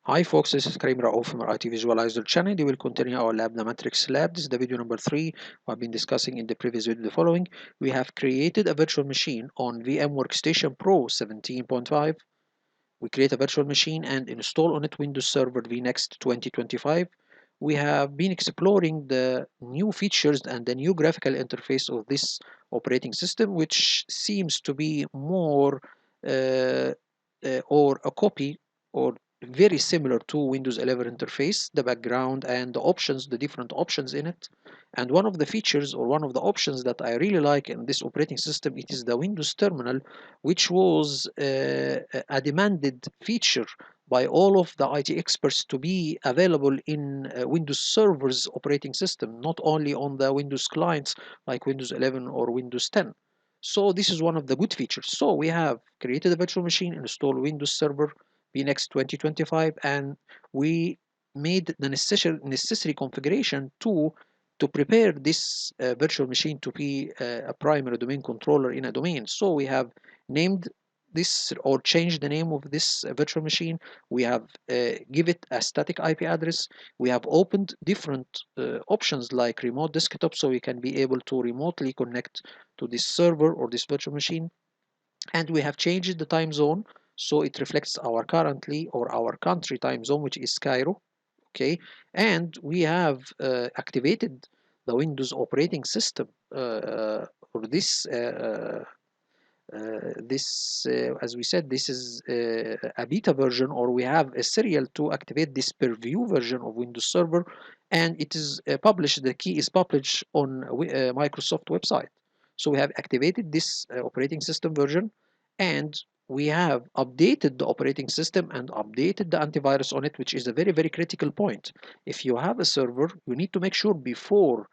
Hi folks, this is Karim Raouf from our IT Visualizer channel. We will continue our lab, the Matrix lab. This is the video number 3. I've been discussing in the previous video the following. We have created a virtual machine on VM Workstation Pro 17.5. We create a virtual machine and install on it Windows Server vNext 2025. We have been exploring the new features and the new graphical interface of this operating system, which seems to be more or a copy or very similar to Windows 11 interface, the background and the options, the different options in it. And one of the features or one of the options that I really like in this operating system, it is the Windows Terminal, which was a demanded feature by all of the IT experts to be available in Windows Server's operating system, not only on the Windows clients like Windows 11 or Windows 10. So this is one of the good features. So we have created a virtual machine, installed Windows Server vNext 2025, and we made the necessary configuration to prepare this virtual machine to be a primary domain controller in a domain. So we have named this or changed the name of this virtual machine. We have give it a static IP address. We have opened different options like remote desktop, so we can be able to remotely connect to this server or this virtual machine. And we have changed the time zone so it reflects our currently or our country time zone, which is Cairo. Okay, and we have activated the Windows operating system or as we said, this is a beta version, or we have a serial to activate this per view version of Windows Server, and it is published, the key is published on Microsoft website. So we have activated this operating system version, and we have updated the operating system and updated the antivirus on it, which is a very, very critical point. If you have a server, you need to make sure before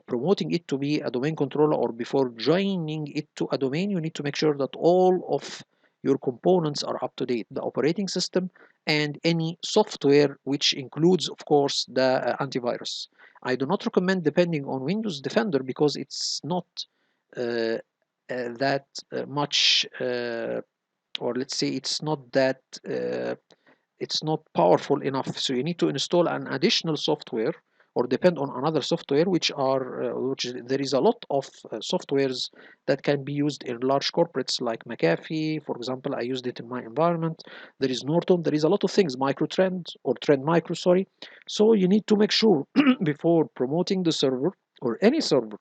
promoting it to be a domain controller or before joining it to a domain, you need to make sure that all of your components are up to date, the operating system and any software, which includes, of course, the antivirus. I do not recommend depending on Windows Defender because it's not that much, or let's say it's not powerful enough. So you need to install an additional software or depend on another software, there is a lot of softwares that can be used in large corporates like McAfee, for example. I used it in my environment. There is Norton. There is a lot of things, Microtrend or Trend Micro, sorry. So you need to make sure before promoting the server or any server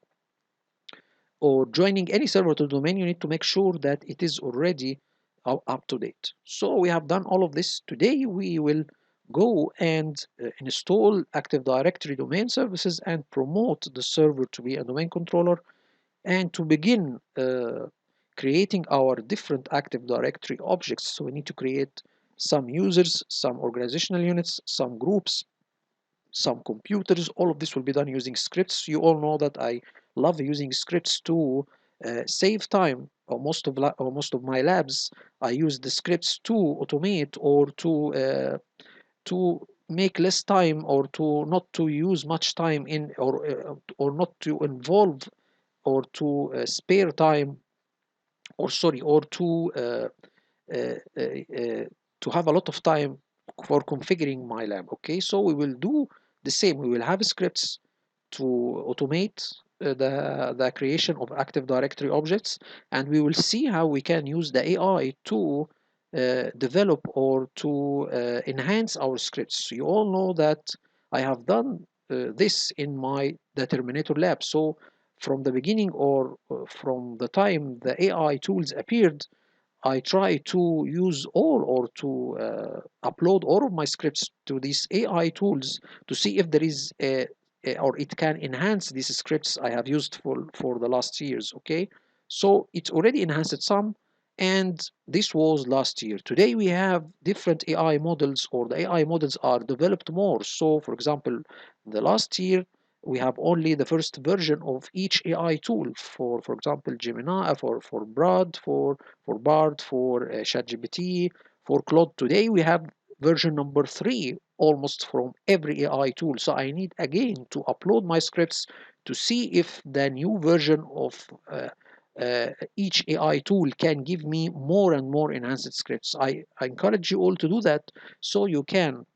or joining any server to the domain, you need to make sure that it is already up to date. So we have done all of this. Today we will go and install Active Directory domain services and promote the server to be a domain controller and to begin creating our different Active Directory objects. So we need to create some users, some organizational units, some groups, some computers. All of this will be done using scripts. You all know that I love using scripts to save time. Most of my labs, I use the scripts to automate or to make less time, or to not to use much time in, or not to involve, or to spare time, or sorry, or uh, to have a lot of time for configuring my lab. Okay, so we will do the same. We will have scripts to automate the creation of Active Directory objects, and we will see how we can use the AI to develop or to enhance our scripts. You all know that I have done this in the Terminator lab. So from the beginning, or from the time the AI tools appeared, I try to use all, or to upload all of my scripts to these AI tools to see if there is or it can enhance these scripts I have used for the last years. Okay, so it's already enhanced some, and this was last year. Today we have different AI models, or the AI models are developed more. So for example, the last year we have only the first version of each AI tool. For example, Gemini, for Brad, for Bard, for ChatGPT, for Claude. Today we have version number 3 almost from every AI tool. So I need again to upload my scripts to see if the new version of each AI tool can give me more and more enhanced scripts. I encourage you all to do that so you can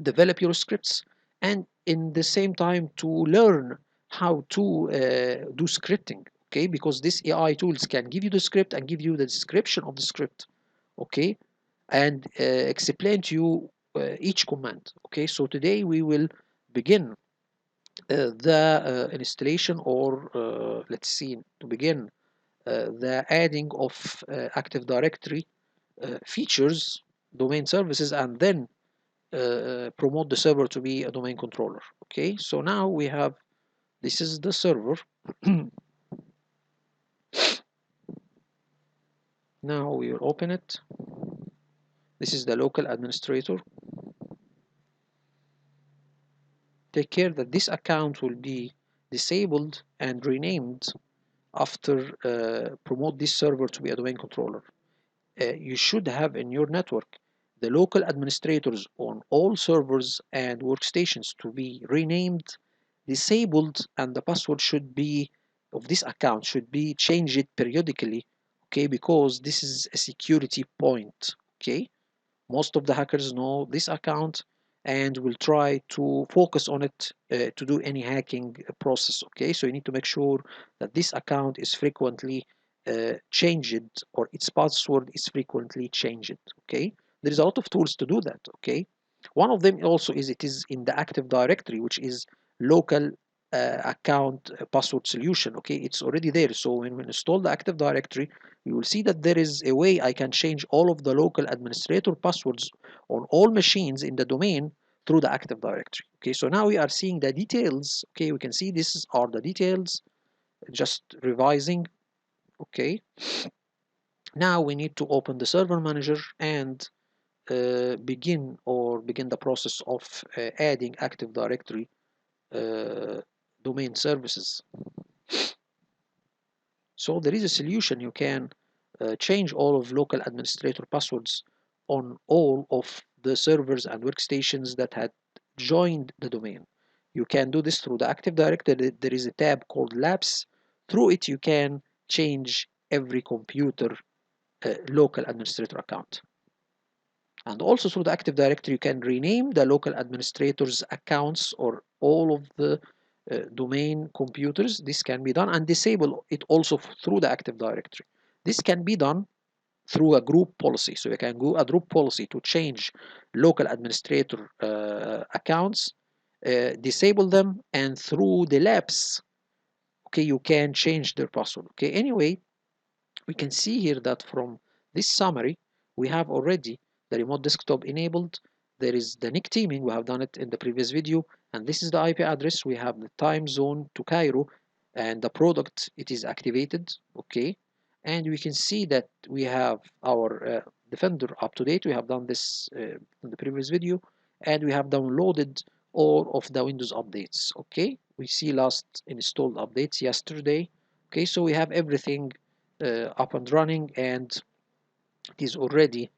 develop your scripts and in the same time to learn how to do scripting, okay, because these AI tools can give you the script and give you the description of the script, okay, and explain to you each command, okay. So today we will begin the installation, or let's see, to begin the adding of Active Directory features, domain services, and then promote the server to be a domain controller. Okay, so now we have, this is the server. Now we will open it. This is the local administrator. Take care that this account will be disabled and renamed after promote this server to be a domain controller. You should have in your network the local administrators on all servers and workstations to be renamed, disabled, and the password should be of this account should be changed periodically, okay, because this is a security point, okay. Most of the hackers know this account and will try to focus on it to do any hacking process, okay. So you need to make sure that this account is frequently changed, or its password is frequently changed, okay. There is a lot of tools to do that, okay. One of them also is, it is in the Active Directory, which is local account password solution, okay. It's already there. So when we install the Active Directory, you will see that there is a way I can change all of the local administrator passwords on all machines in the domain through the Active Directory, okay. So now we are seeing the details, okay. We can see this are the details, just revising, okay. Now we need to open the server manager and begin the process of adding Active Directory domain services. So there is a solution. You can change all of local administrator passwords on all of the servers and workstations that had joined the domain. You can do this through the Active Directory. There is a tab called Labs. Through it, you can change every computer local administrator account. And also through the Active Directory, you can rename the local administrators accounts or all of the domain computers. This can be done, and disable it also through the Active Directory. This can be done through a group policy. So you can go a group policy to change local administrator accounts, disable them, and through the labs, okay, you can change their password. Okay, anyway, we can see here that from this summary, we have already the remote desktop enabled. There is the NIC teaming, we have done it in the previous video, and this is the IP address. We have the time zone to Cairo, and the product, it is activated, okay. And we can see that we have our Defender up to date. We have done this in the previous video, and we have downloaded all of the Windows updates, okay. We see last installed updates yesterday, okay. So we have everything up and running, and it is already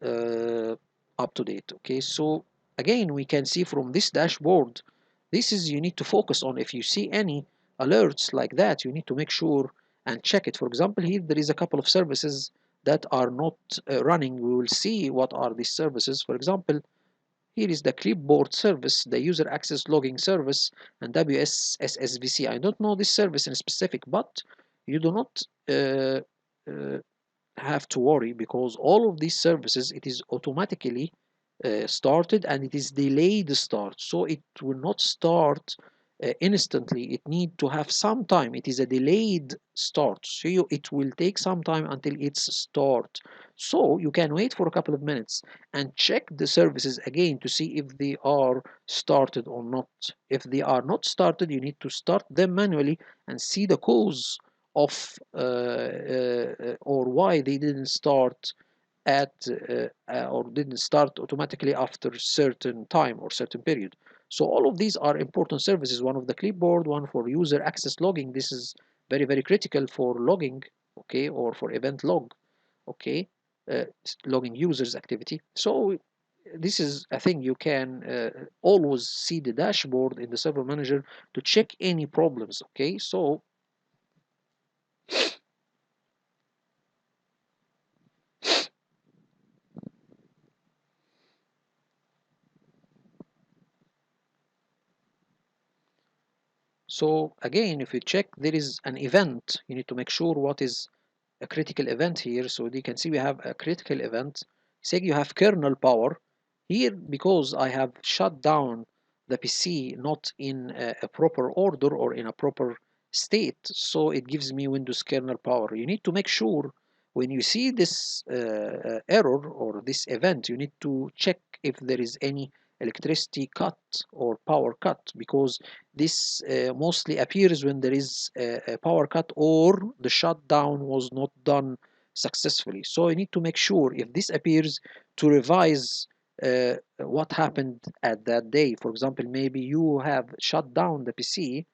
up to date, okay. So again, we can see from this dashboard, this is, you need to focus on. If you see any alerts like that, you need to make sure and check it. For example, here there is a couple of services that are not running. We will see what are these services. For example, here is the clipboard service, the user access logging service, and WSSSVC. I don't know this service in specific, but you do not uh, have to worry, because all of these services, it is automatically started, and it is delayed start, so it will not start instantly. It need to have some time. It is a delayed start, so it will take some time until it's start. So you can wait for a couple of minutes and check the services again to see if they are started or not. If they are not started, you need to start them manually and see the cause of or why they didn't start at or didn't start automatically after certain time or certain period. So all of these are important services. One of the clipboard, one for user access logging. This is very, very critical for logging, okay, or for event log, okay, uh, logging users activity. So this is a thing you can always see the dashboard in the server manager to check any problems, okay. So So again, if you check, there is an event. You need to make sure what is a critical event here. So you can see we have a critical event. Say you have kernel power. Here, because I have shut down the PC not in a proper order or in a proper state, so it gives me Windows kernel power. You need to make sure when you see this error or this event, you need to check if there is any electricity cut or power cut, because this mostly appears when there is a power cut or the shutdown was not done successfully. So you need to make sure if this appears to revise what happened at that day. For example, maybe you have shut down the PC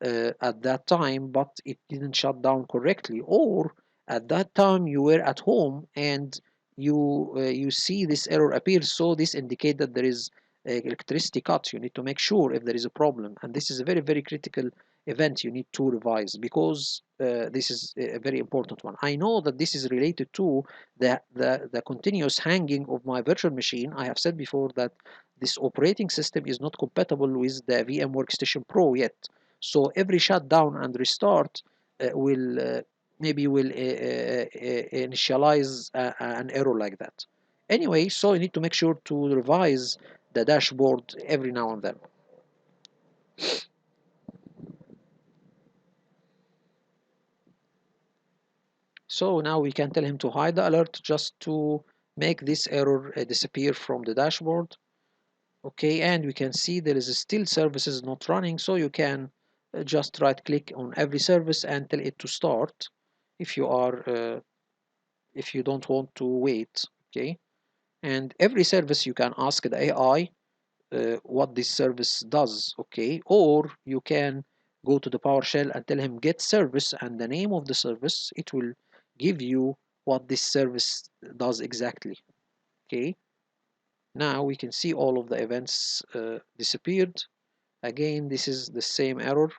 at that time, but it didn't shut down correctly, or at that time you were at home and you see this error appear, so this indicates that there is electricity cut. You need to make sure if there is a problem, and this is a very very critical event you need to revise, because this is a very important one. I know that this is related to the continuous hanging of my virtual machine. I have said before that this operating system is not compatible with the VM Workstation Pro yet, so every shutdown and restart will maybe will initialize an error like that. Anyway, so you need to make sure to revise the dashboard every now and then. So now we can tell him to hide the alert just to make this error disappear from the dashboard. Okay, and we can see there is still services not running, so you can just right click on every service and tell it to start if you are if you don't want to wait. Okay, and every service you can ask the AI what this service does. Okay, or you can go to the PowerShell and tell him get service and the name of the service. It will give you what this service does exactly. Okay, now we can see all of the events disappeared. Again, this is the same error,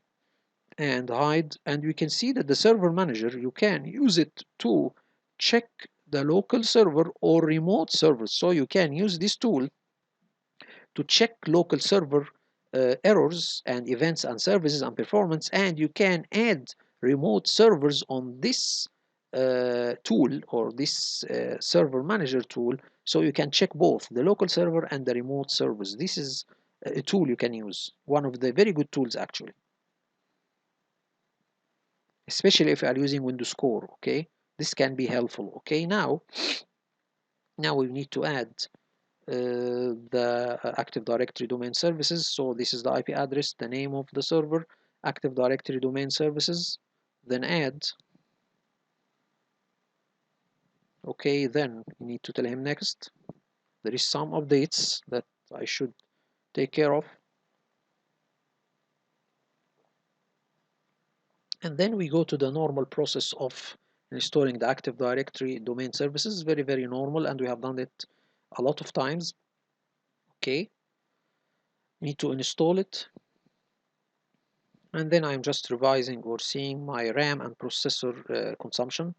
and hide, and we can see that the server manager, you can use it to check the local server or remote servers. So you can use this tool to check local server errors and events and services and performance, and you can add remote servers on this tool or this server manager tool, so you can check both the local server and the remote servers. This is a tool you can use, one of the very good tools actually, especially if you are using Windows Core. Okay, this can be helpful. Okay, now we need to add the Active Directory domain services. So this is the IP address, the name of the server, Active Directory domain services, then add. Okay, then you need to tell him next. There is some updates that I should take care of. And then we go to the normal process of installing the Active Directory domain services. Very, very normal, and we have done it a lot of times. Okay, need to install it, and then I'm just revising or seeing my RAM and processor consumption.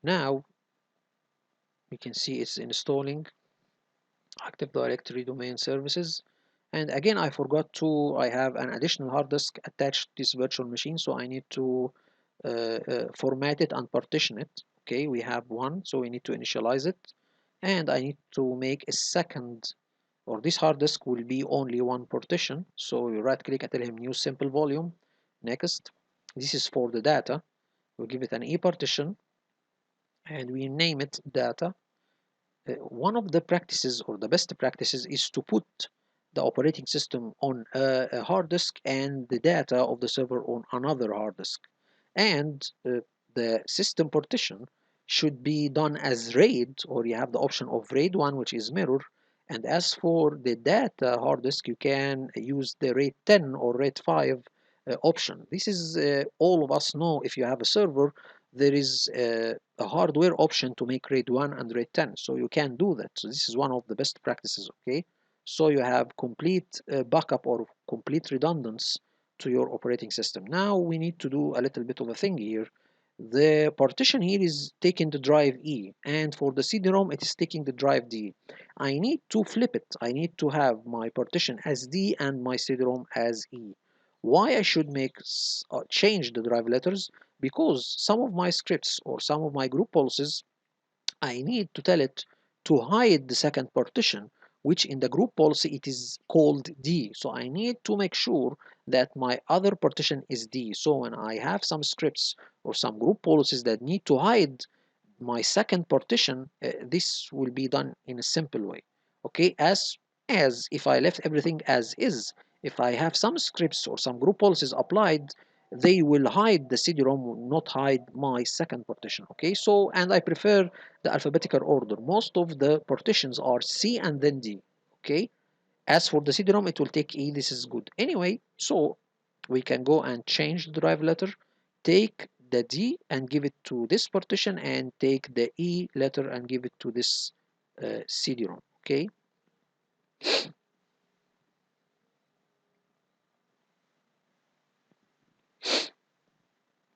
Now we can see it's installing Active Directory domain services, and again I forgot to I have an additional hard disk attached to this virtual machine, so I need to format it and partition it. Okay, we have one, so we need to initialize it, and I need to make a second, or this hard disk will be only one partition. So we right click and tell him new simple volume, next. This is for the data. We'll give it an E partition and we name it data. One of the practices or the best practices is to put the operating system on a hard disk and the data of the server on another hard disk. And the system partition should be done as RAID, or you have the option of RAID 1, which is mirror. And as for the data hard disk, you can use the RAID 10 or RAID 5 option. This is all of us know, if you have a server, there is a hardware option to make RAID 1 and RAID 10, so you can do that. So this is one of the best practices. Okay, so you have complete backup or complete redundancy to your operating system. Now we need to do a little bit of a thing here. The partition here is taking the drive E, and for the CD-ROM it is taking the drive D. I need to flip it. I need to have my partition as D and my CD-ROM as E. Why I should change the drive letters? Because some of my scripts or some of my group policies, I need to tell it to hide the second partition, which in the group policy it is called D. So I need to make sure that my other partition is D. So when I have some scripts or some group policies that need to hide my second partition, this will be done in a simple way. Okay, as if I left everything as is, if I have some scripts or some group policies applied, they will hide the CD-ROM, will not hide my second partition. Okay, so and I prefer the alphabetical order. Most of the partitions are C and then D. Okay, as for the CD-ROM, it will take E. This is good. Anyway, so we can go and change the drive letter, take the D and give it to this partition, and take the E letter and give it to this CD-ROM. Okay.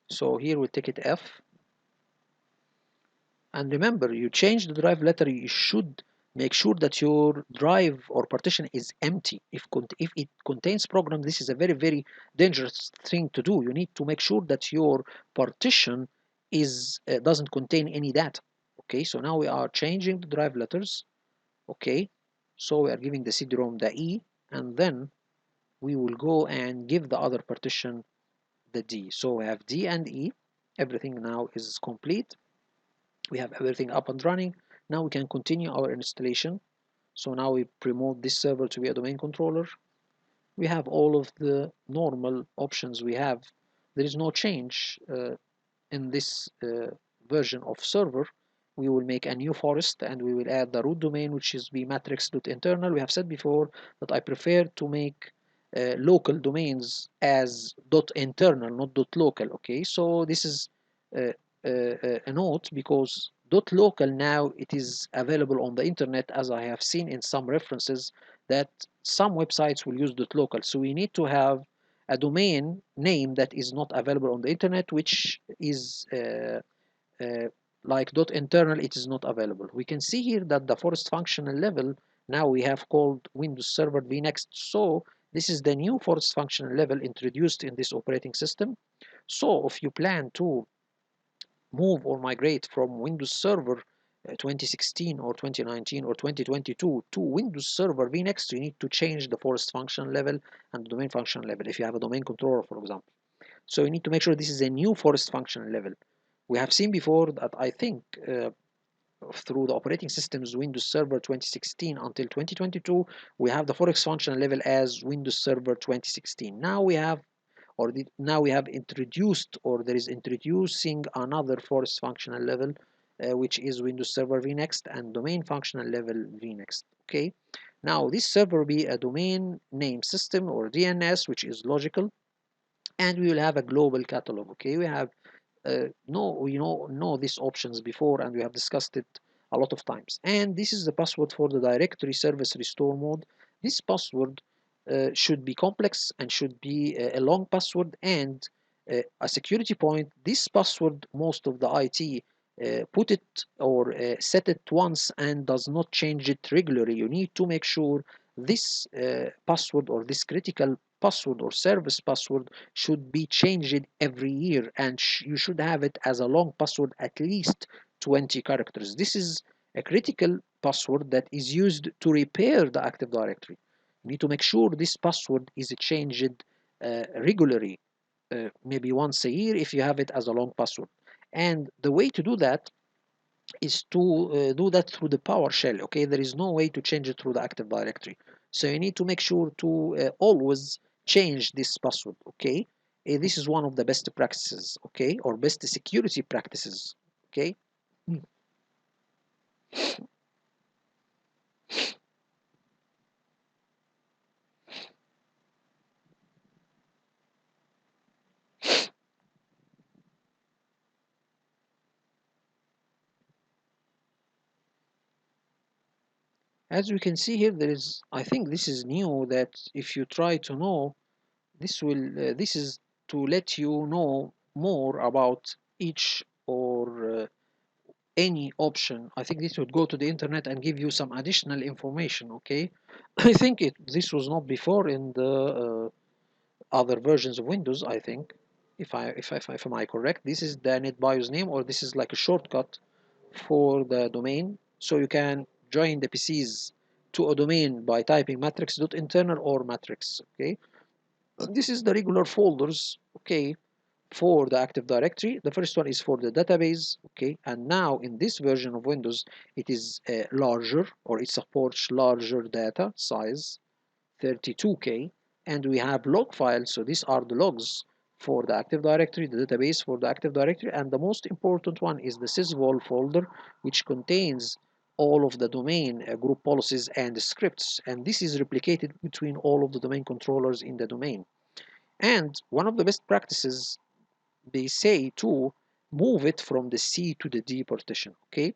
So here we take it F. And remember, you change the drive letter, you should make sure that your drive or partition is empty. If it contains program, this is a very, very dangerous thing to do. You need to make sure that your partition is doesn't contain any data. Okay, so now we are changing the drive letters. Okay, so we are giving the CD-ROM the E, and then we will go and give the other partition the D. So we have D and E. Everything now is complete. We have everything up and running. Now we can continue our installation. So now we promote this server to be a domain controller. We have all of the normal options we have. There is no change in this version of server. We will make a new forest and we will add the root domain, which is bmatrix.internal. We have said before that I prefer to make local domains as .internal, not .local. Okay, so this is uh, a note, because .local now it is available on the internet, as I have seen in some references that some websites will use .local. So we need to have a domain name that is not available on the internet, which is uh, like .internal, it is not available. We can see here that the forest functional level now we have called Windows Server vNext. So this is the new forest functional level introduced in this operating system. So if you plan to move or migrate from Windows Server 2016 or 2019 or 2022 to Windows Server vNext, you need to change the forest function level and the domain function level if you have a domain controller, for example. So you need to make sure this is a new forest function level. We have seen before that I think through the operating systems Windows Server 2016 until 2022, we have the forest function level as Windows Server 2016. Now we have now we have introduced, or there is introducing another forest functional level, which is Windows Server vNext and domain functional level vNext. Okay, now this server will be a domain name system or DNS, which is logical, and we will have a global catalog. Okay, we have we know these options before, and we have discussed it a lot of times. And this is the password for the directory service restore mode. This password should be complex and should be a long password and a security point. This password, most of the IT put it or set it once and does not change it regularly. You need to make sure this password or this critical password or service password should be changed every year, and you should have it as a long password, at least 20 characters. This is a critical password that is used to repair the Active Directory. You need to make sure this password is changed regularly, maybe once a year if you have it as a long password. And the way to do that is to do that through the PowerShell. Okay, there is no way to change it through the Active Directory. So you need to make sure to always change this password. Okay, this is one of the best practices. Okay, or best security practices. Okay. As we can see here, there is, I think this is new, that if you try to know, this is to let you know more about each or any option. I think this would go to the internet and give you some additional information. Okay, I think this was not before in the other versions of Windows, I think. If am I correct, this is the NetBIOS name, or this is like a shortcut for the domain. So you can join the PCs to a domain by typing matrix.internal or matrix. Okay, this is the regular folders. Okay, for the Active Directory. The first one is for the database. Okay, and now in this version of Windows, it is larger, or it supports larger data size, 32K, and we have log files. So these are the logs for the Active Directory, the database for the Active Directory, and the most important one is the sysvol folder, which contains all of the domain group policies and scripts, and this is replicated between all of the domain controllers in the domain. And one of the best practices, they say to move it from the C to the D partition. Okay,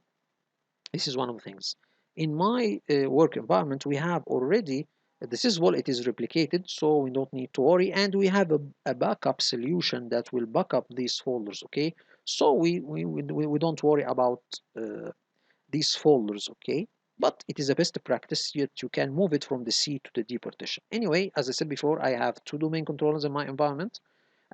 this is one of the things. In my work environment, we have already this is what it is replicated, so we don't need to worry, and we have a backup solution that will back up these folders. Okay, so we don't worry about these folders. Okay, but it is a best practice, yet you can move it from the C to the D partition. Anyway, as I said before, I have two domain controllers in my environment.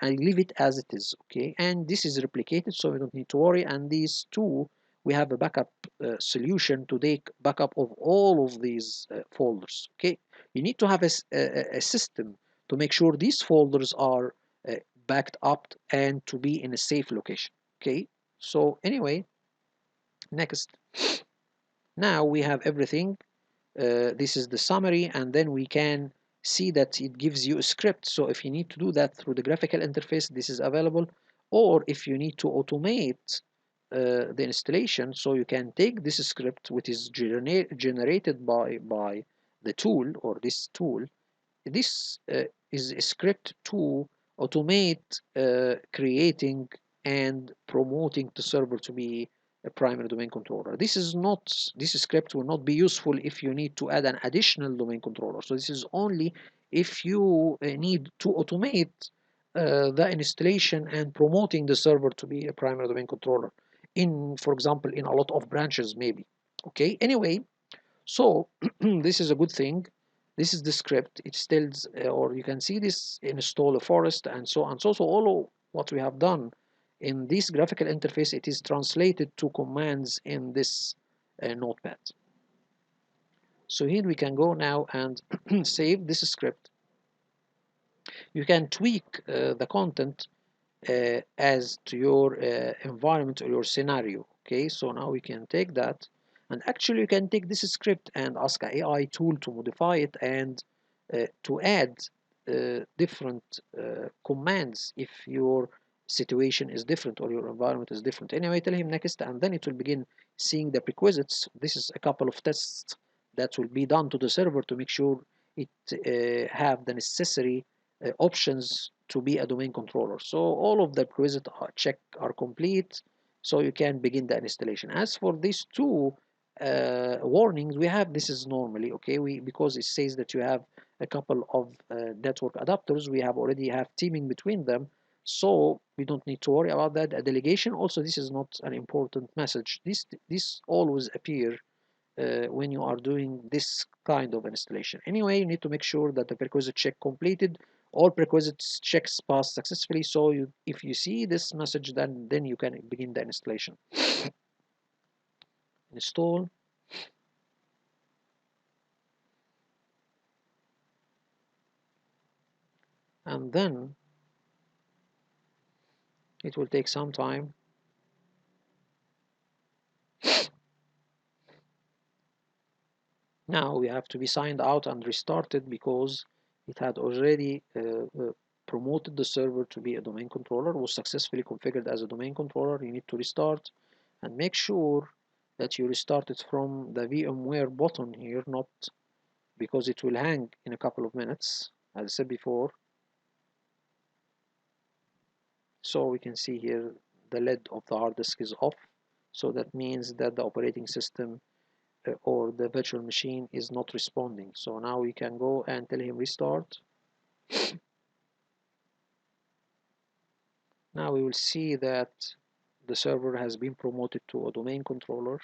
I leave it as it is. Okay, and this is replicated, so we don't need to worry. And these two, we have a backup solution to take backup of all of these folders. Okay, you need to have a system to make sure these folders are backed up and to be in a safe location. Okay, so anyway, next. Now we have everything. This is the summary, and then we can see that it gives you a script. So if you need to do that through the graphical interface, this is available. Or if you need to automate the installation, so you can take this script, which is generated by the tool, or this tool. This is a script to automate creating and promoting the server to be a primary domain controller. This script will not be useful if you need to add an additional domain controller. So this is only if you need to automate the installation and promoting the server to be a primary domain controller in, for example, in a lot of branches maybe. Okay, anyway, so this is a good thing. This is the script. It tells, or you can see this, install a forest and so on. So all of what we have done in this graphical interface, it is translated to commands in this notepad. So here we can go now and save this script. You can tweak the content as to your environment or your scenario. Okay, so now we can take that, and actually you can take this script and ask an AI tool to modify it and to add different commands if your situation is different or your environment is different. Anyway, tell him next, and then it will begin seeing the prerequisites. This is a couple of tests that will be done to the server to make sure it have the necessary options to be a domain controller. So all of the prerequisites check are complete, so you can begin the installation. As for these two warnings, we have, this is normally okay, because it says that you have a couple of network adapters, we have already have teaming between them, so we don't need to worry about that. A delegation also, this is not an important message. This always appear when you are doing this kind of installation. Anyway, you need to make sure that the prerequisite check completed, all prerequisites checks passed successfully. So if you see this message, then you can begin the installation. Install. And then it will take some time. Now we have to be signed out and restarted because it had already promoted the server to be a domain controller, was successfully configured as a domain controller. You need to restart and make sure that you restart it from the VMware button here, not because it will hang in a couple of minutes, as I said before. So we can see here the lid of the hard disk is off. So that means that the operating system or the virtual machine is not responding. So now we can go and tell him restart. Now we will see that the server has been promoted to a domain controller.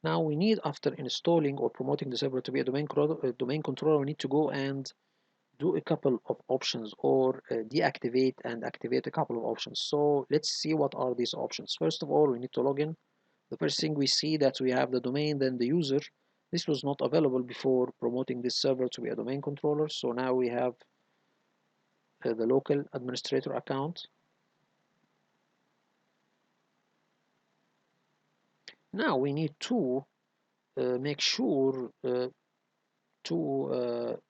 Now we need, after installing or promoting the server to be a domain controller, we need to go and do a couple of options, or deactivate and activate a couple of options. So let's see what are these options. First of all, we need to log in. The first thing we see that we have the domain, then the user. This was not available before promoting this server to be a domain controller. So now we have the local administrator account. Now we need to make sure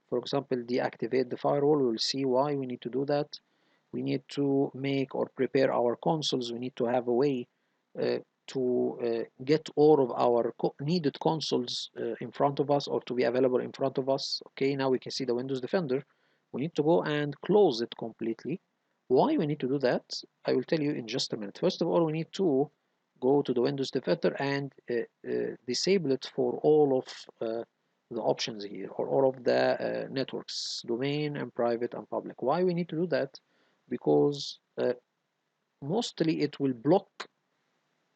for example, deactivate the firewall. We'll see why we need to do that. We need to make or prepare our consoles. We need to have a way to get all of our needed consoles in front of us, or to be available in front of us. Okay, now we can see the Windows Defender. We need to go and close it completely. Why we need to do that, I will tell you in just a minute. First of all, we need to go to the Windows Defender and disable it for all of the options here, or all of the networks, domain and private and public. Why we need to do that? Because mostly it will block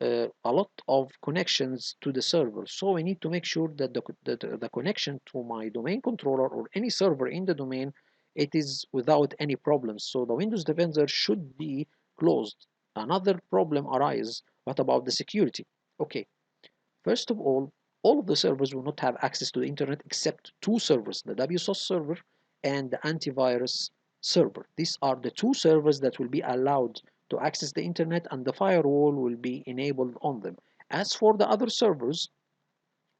a lot of connections to the server. So we need to make sure that the connection to my domain controller or any server in the domain, it is without any problems. So the Windows Defender should be closed. Another problem arises. What about the security? Okay, first of all of the servers will not have access to the internet except two servers, the WSOS server and the antivirus server. These are the two servers that will be allowed to access the internet, and the firewall will be enabled on them. As for the other servers,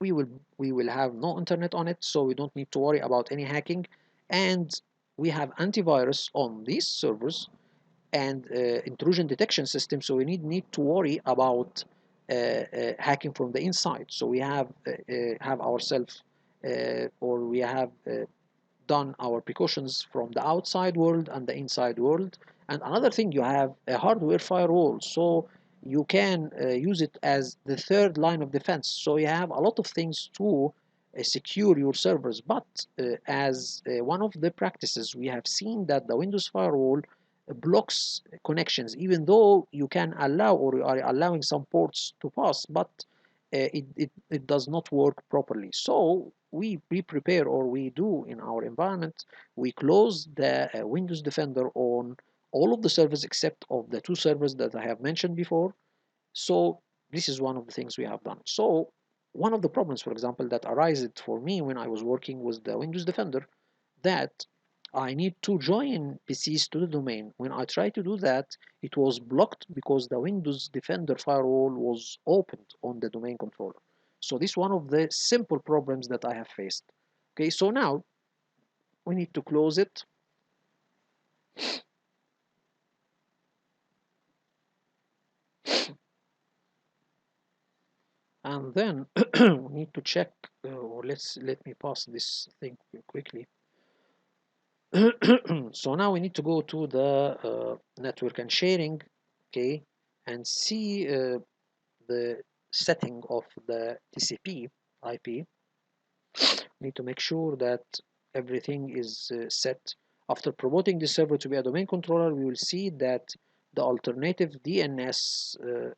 we will have no internet on it, so we don't need to worry about any hacking, and we have antivirus on these servers and intrusion detection system, so we need to worry about hacking from the inside. So we have ourselves or we have done our precautions from the outside world and the inside world. And another thing, you have a hardware firewall, so you can use it as the third line of defense. So you have a lot of things to secure your servers. But as one of the practices, we have seen that the Windows firewall blocks connections, even though you can allow, or you are allowing some ports to pass, but it does not work properly. So we prepare, or we do in our environment, we close the Windows Defender on all of the servers except of the two servers that I have mentioned before. So this is one of the things we have done. So one of the problems, for example, that arises for me when I was working with the Windows Defender, that I need to join PCs to the domain. When I tried to do that, it was blocked because the Windows Defender firewall was opened on the domain controller. So this is one of the simple problems that I have faced. Okay, so now we need to close it. And then we need to check, or let me pass this thing quickly. So now we need to go to the network and sharing, okay, and see the setting of the TCP IP. We need to make sure that everything is set. After promoting the server to be a domain controller, we will see that the alternative DNS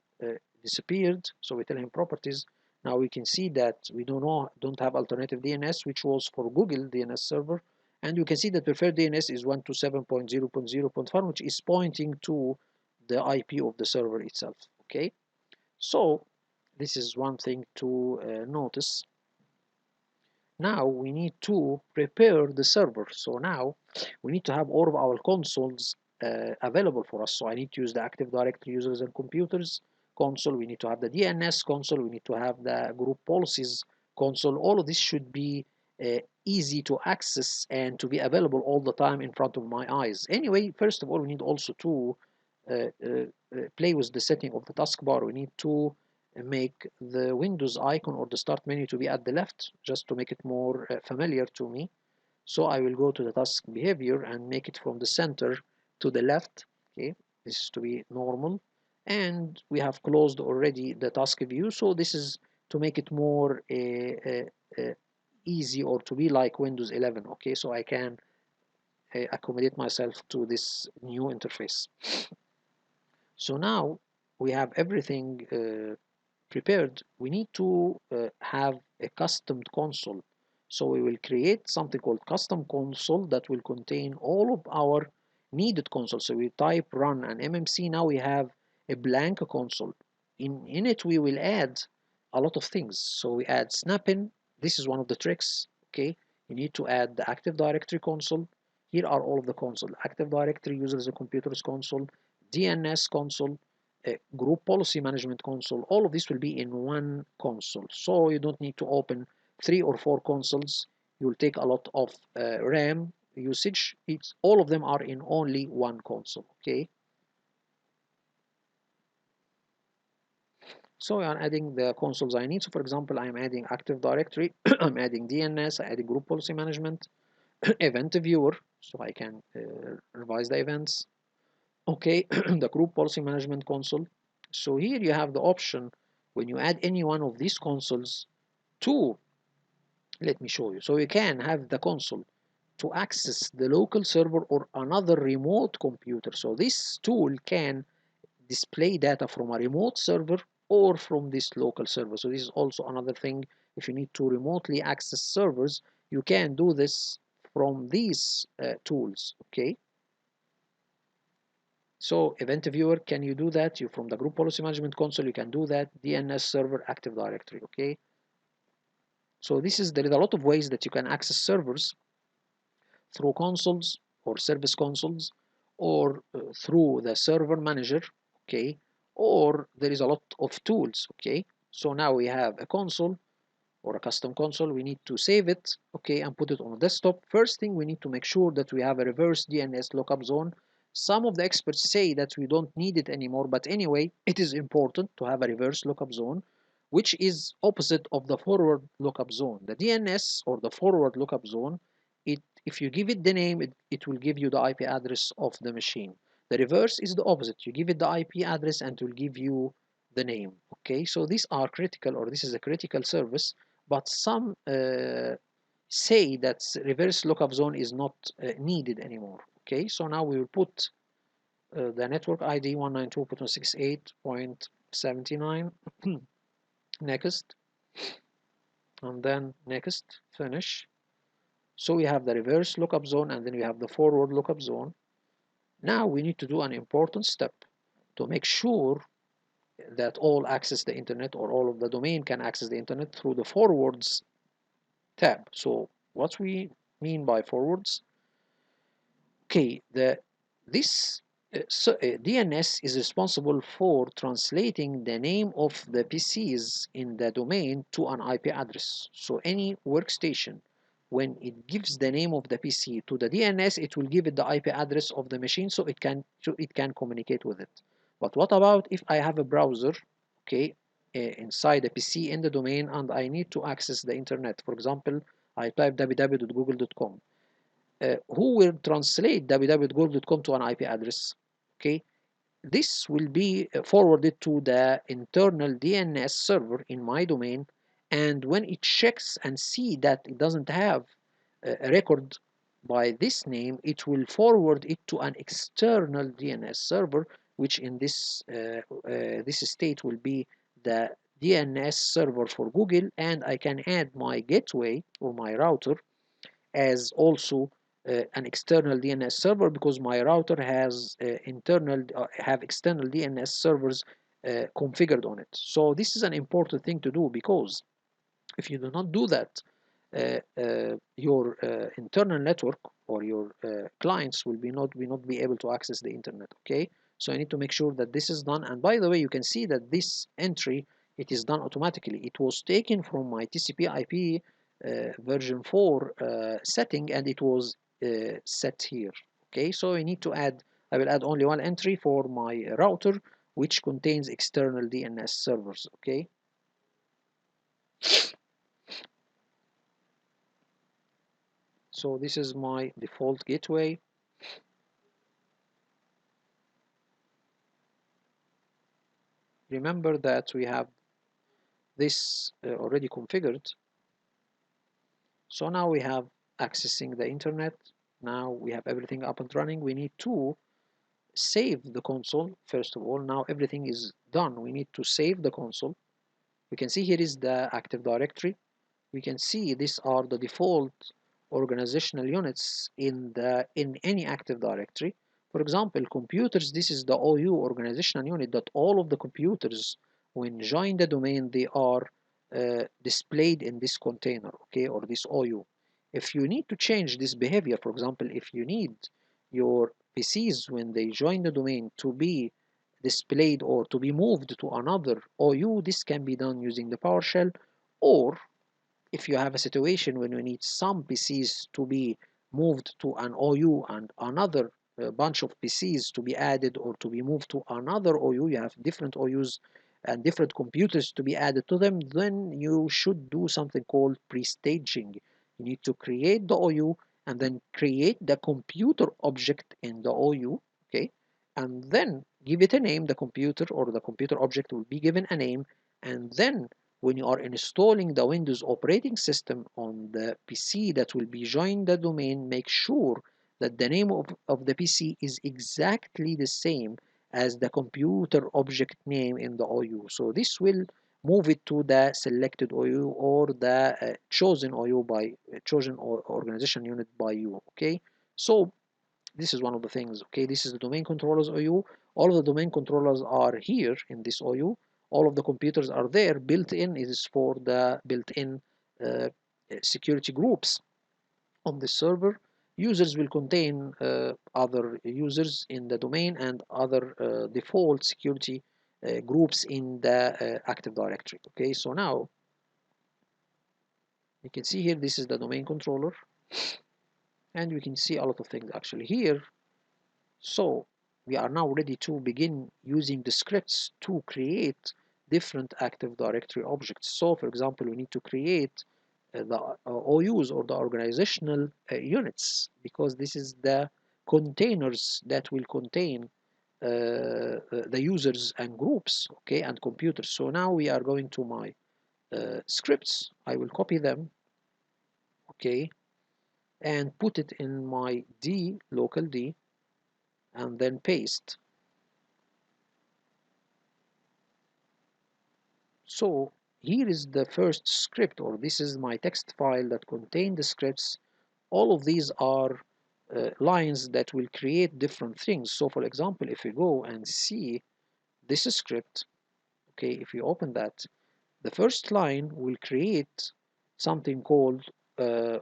disappeared. So we tell him properties. Now we can see that we don't have alternative DNS, which was for Google DNS server. And you can see that preferred DNS is 127.0.0.1, which is pointing to the IP of the server itself. Okay, so this is one thing to notice. Now we need to prepare the server. So now we need to have all of our consoles available for us. So I need to use the Active Directory users and computers console. We need to have the DNS console. We need to have the group policies console. All of this should be easy to access and to be available all the time in front of my eyes. Anyway, first of all, we need also to play with the setting of the taskbar. We need to make the Windows icon or the start menu to be at the left, just to make it more familiar to me. So I will go to the task behavior and make it from the center to the left. Okay, this is to be normal. And we have closed already the task view. So this is to make it more easy, or to be like Windows 11. Okay, so I can accommodate myself to this new interface. So now we have everything prepared, we need to have a custom console. So we will create something called custom console that will contain all of our needed console. So we type run and MMC. Now we have a blank console. In it, we will add a lot of things. So we add snap-in. This is one of the tricks. Okay, you need to add the Active Directory console. Here are all of the console: Active Directory, users and computers console, DNS console, group policy management console. All of this will be in one console. So you don't need to open 3 or 4 consoles. You will take a lot of RAM usage. All of them are in only one console. Okay. So I'm adding the consoles I need. So for example, I'm adding Active Directory, I'm adding DNS, I'm adding Group Policy Management, Event Viewer, so I can revise the events. Okay, the Group Policy Management console. So here you have the option when you add any one of these consoles to, let me show you. So you can have the console to access the local server or another remote computer. So this tool can display data from a remote server or from this local server. So this is also another thing. If you need to remotely access servers, you can do this from these tools. Okay. So event viewer, can you do that? You from the group policy management console, you can do that. DNS server, Active Directory. Okay. So there is a lot of ways that you can access servers through consoles or service consoles, or through the server manager. Okay, or there is a lot of tools. Okay, so now we have a console or a custom console. We need to save it, okay, and put it on a desktop. First thing, we need to make sure that we have a reverse DNS lookup zone. Some of the experts say that we don't need it anymore, but anyway, it is important to have a reverse lookup zone, which is opposite of the forward lookup zone. The DNS, or the forward lookup zone, if you give it the name, it will give you the IP address of the machine. The reverse is the opposite. You give it the IP address and it will give you the name. Okay, so these are critical, or this is a critical service, but some say that reverse lookup zone is not needed anymore. Okay, so now we will put the network ID 192.168.79 next, and then next, finish. So we have the reverse lookup zone, and then we have the forward lookup zone. Now we need to do an important step to make sure that all access the internet, or all of the domain can access the internet through the forwards tab. So what we mean by forwards? Okay, this DNS is responsible for translating the name of the PCs in the domain to an IP address. So any workstation, when it gives the name of the PC to the DNS, it will give it the IP address of the machine, so it can communicate with it. But what about if I have a browser, okay, inside a PC in the domain, and I need to access the internet? For example, I type www.google.com. Who will translate www.google.com to an IP address? Okay, this will be forwarded to the internal DNS server in my domain, and when it checks and see that it doesn't have a record by this name, it will forward it to an external DNS server, which in this state will be the DNS server for Google, and I can add my gateway or my router as also an external DNS server, because my router has have external DNS servers configured on it. So this is an important thing to do, because if you do not do that, your internal network or your clients will not be able to access the internet. Okay, so I need to make sure that this is done. And by the way, you can see that this entry, it is done automatically. It was taken from my TCP/IP version 4 setting, and it was set here. Okay, so I need to add. I will add only one entry for my router, which contains external DNS servers. Okay. So this is my default gateway. Remember that we have this already configured. So now we have accessing the internet. Now we have everything up and running. We need to save the console first of all. Now everything is done. We need to save the console. We can see here is the Active Directory. We can see these are the default organizational units in any Active Directory. For example, computers, this is the OU organizational unit that all of the computers when join the domain they are displayed in this container, okay, or this OU. If you need to change this behavior, for example, if you need your PCs when they join the domain to be displayed or to be moved to another OU, this can be done using the PowerShell. Or if you have a situation when you need some PCs to be moved to an OU and another bunch of PCs to be added or to be moved to another OU, you have different OUs and different computers to be added to them, then you should do something called pre-staging. You need to create the OU and then create the computer object in the OU, okay? And then give it a name, the computer or the computer object will be given a name, and then when you are installing the Windows operating system on the PC that will be joined the domain, make sure that the name of the PC is exactly the same as the computer object name in the OU. So this will move it to the selected OU or the chosen OU by chosen organization unit by you. Okay, so this is one of the things. Okay, this is the domain controllers OU. All of the domain controllers are here in this OU. All of the computers are there. Built in is for the built-in uh, security groups on the server. Users will contain other users in the domain and other default security groups in the Active Directory. Okay, so now you can see here this is the domain controller, and we can see a lot of things actually here. So we are now ready to begin using the scripts to create different Active Directory objects. So for example, we need to create the OUs or the organizational units, because this is the containers that will contain the users and groups, okay, and computers. So now we are going to my scripts. I will copy them, okay, and put it in my D, local D, and then paste. So here is the first script, or this is my text file that contain the scripts. All of these are lines that will create different things. So for example, if we go and see this script, okay, if you open that, the first line will create something called or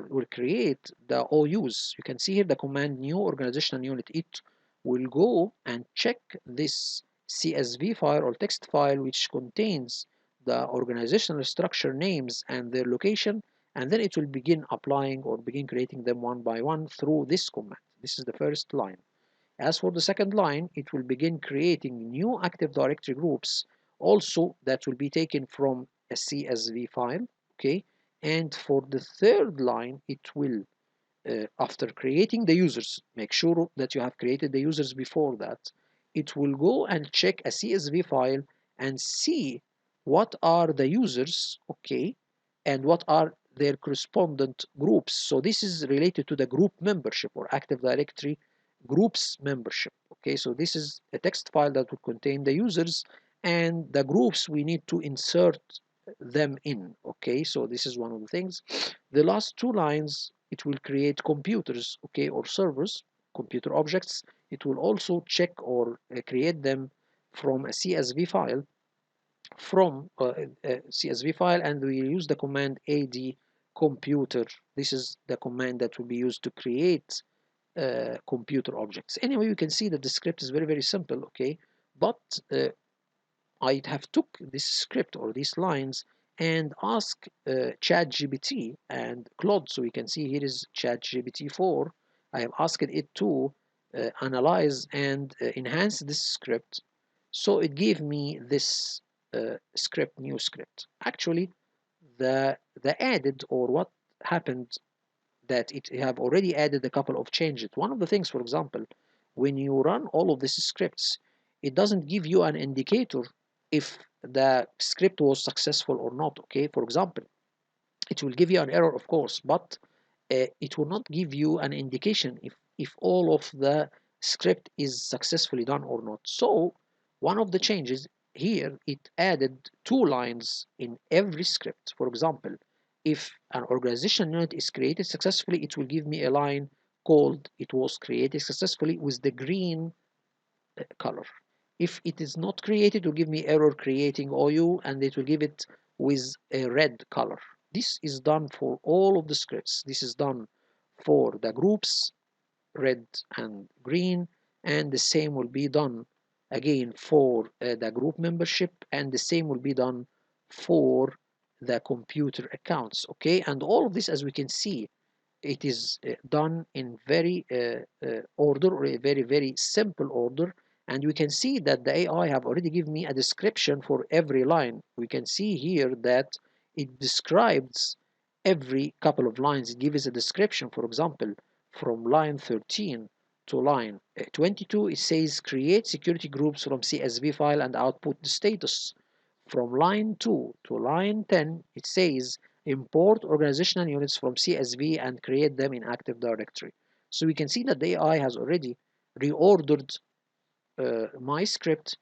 will create the OUs. You can see here the command new organizational unit. It will go and check this CSV file or text file which contains the organizational structure names and their location, and then it will begin applying or begin creating them one by one through this command. This is the first line. As for the second line, it will begin creating new Active Directory groups also that will be taken from a CSV file, okay? And for the third line, it will, after creating the users, make sure that you have created the users before that, it will go and check a CSV file and see what are the users, okay, and what are their correspondent groups. So this is related to the group membership or Active Directory groups membership. Okay, so this is a text file that will contain the users and the groups we need to insert them in. Okay, so this is one of the things. The last two lines, it will create computers, okay, or servers, computer objects. It will also check or create them from a CSV file, and we use the command ad computer. This is the command that will be used to create computer objects. Anyway, you can see that the script is very, very simple, okay? But I have took this script or these lines and ask ChatGPT and Claude. So we can see here is ChatGPT 4. I have asked it to analyze and enhance this script. So it gave me this new script. Actually, the added or what happened that it have already added a couple of changes. One of the things, for example, when you run all of these scripts, it doesn't give you an indicator if the script was successful or not. Okay, for example, it will give you an error, of course, but it will not give you an indication if all of the script is successfully done or not. So one of the changes here it added 2 lines in every script. For example, if an organization unit is created successfully, it will give me a line called "it was created successfully" with the green color. If it is not created, it will give me error creating OU, and it will give it with a red color. This is done for all of the scripts. This is done for the groups, red and green, and the same will be done again for the group membership, and the same will be done for the computer accounts. Okay, and all of this, as we can see, it is done in very order, or a very simple order, and we can see that the AI have already given me a description for every line. We can see here that it describes every couple of lines. It gives a description. For example, from line 13 to line 22, it says create security groups from CSV file and output the status. From line 2 to line 10, it says import organizational units from CSV and create them in Active Directory. So we can see that the AI has already reordered my script,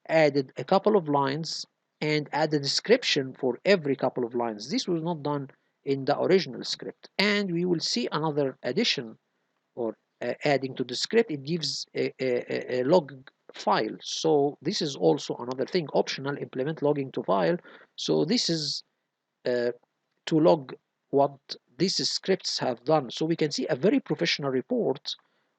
added a couple of lines, and add a description for every couple of lines. This was not done in the original script. And we will see another addition, or adding to the script. It gives a log file. So this is also another thing, optional, implement logging to file. So this is uh, to log what these scripts have done. So we can see a very professional report,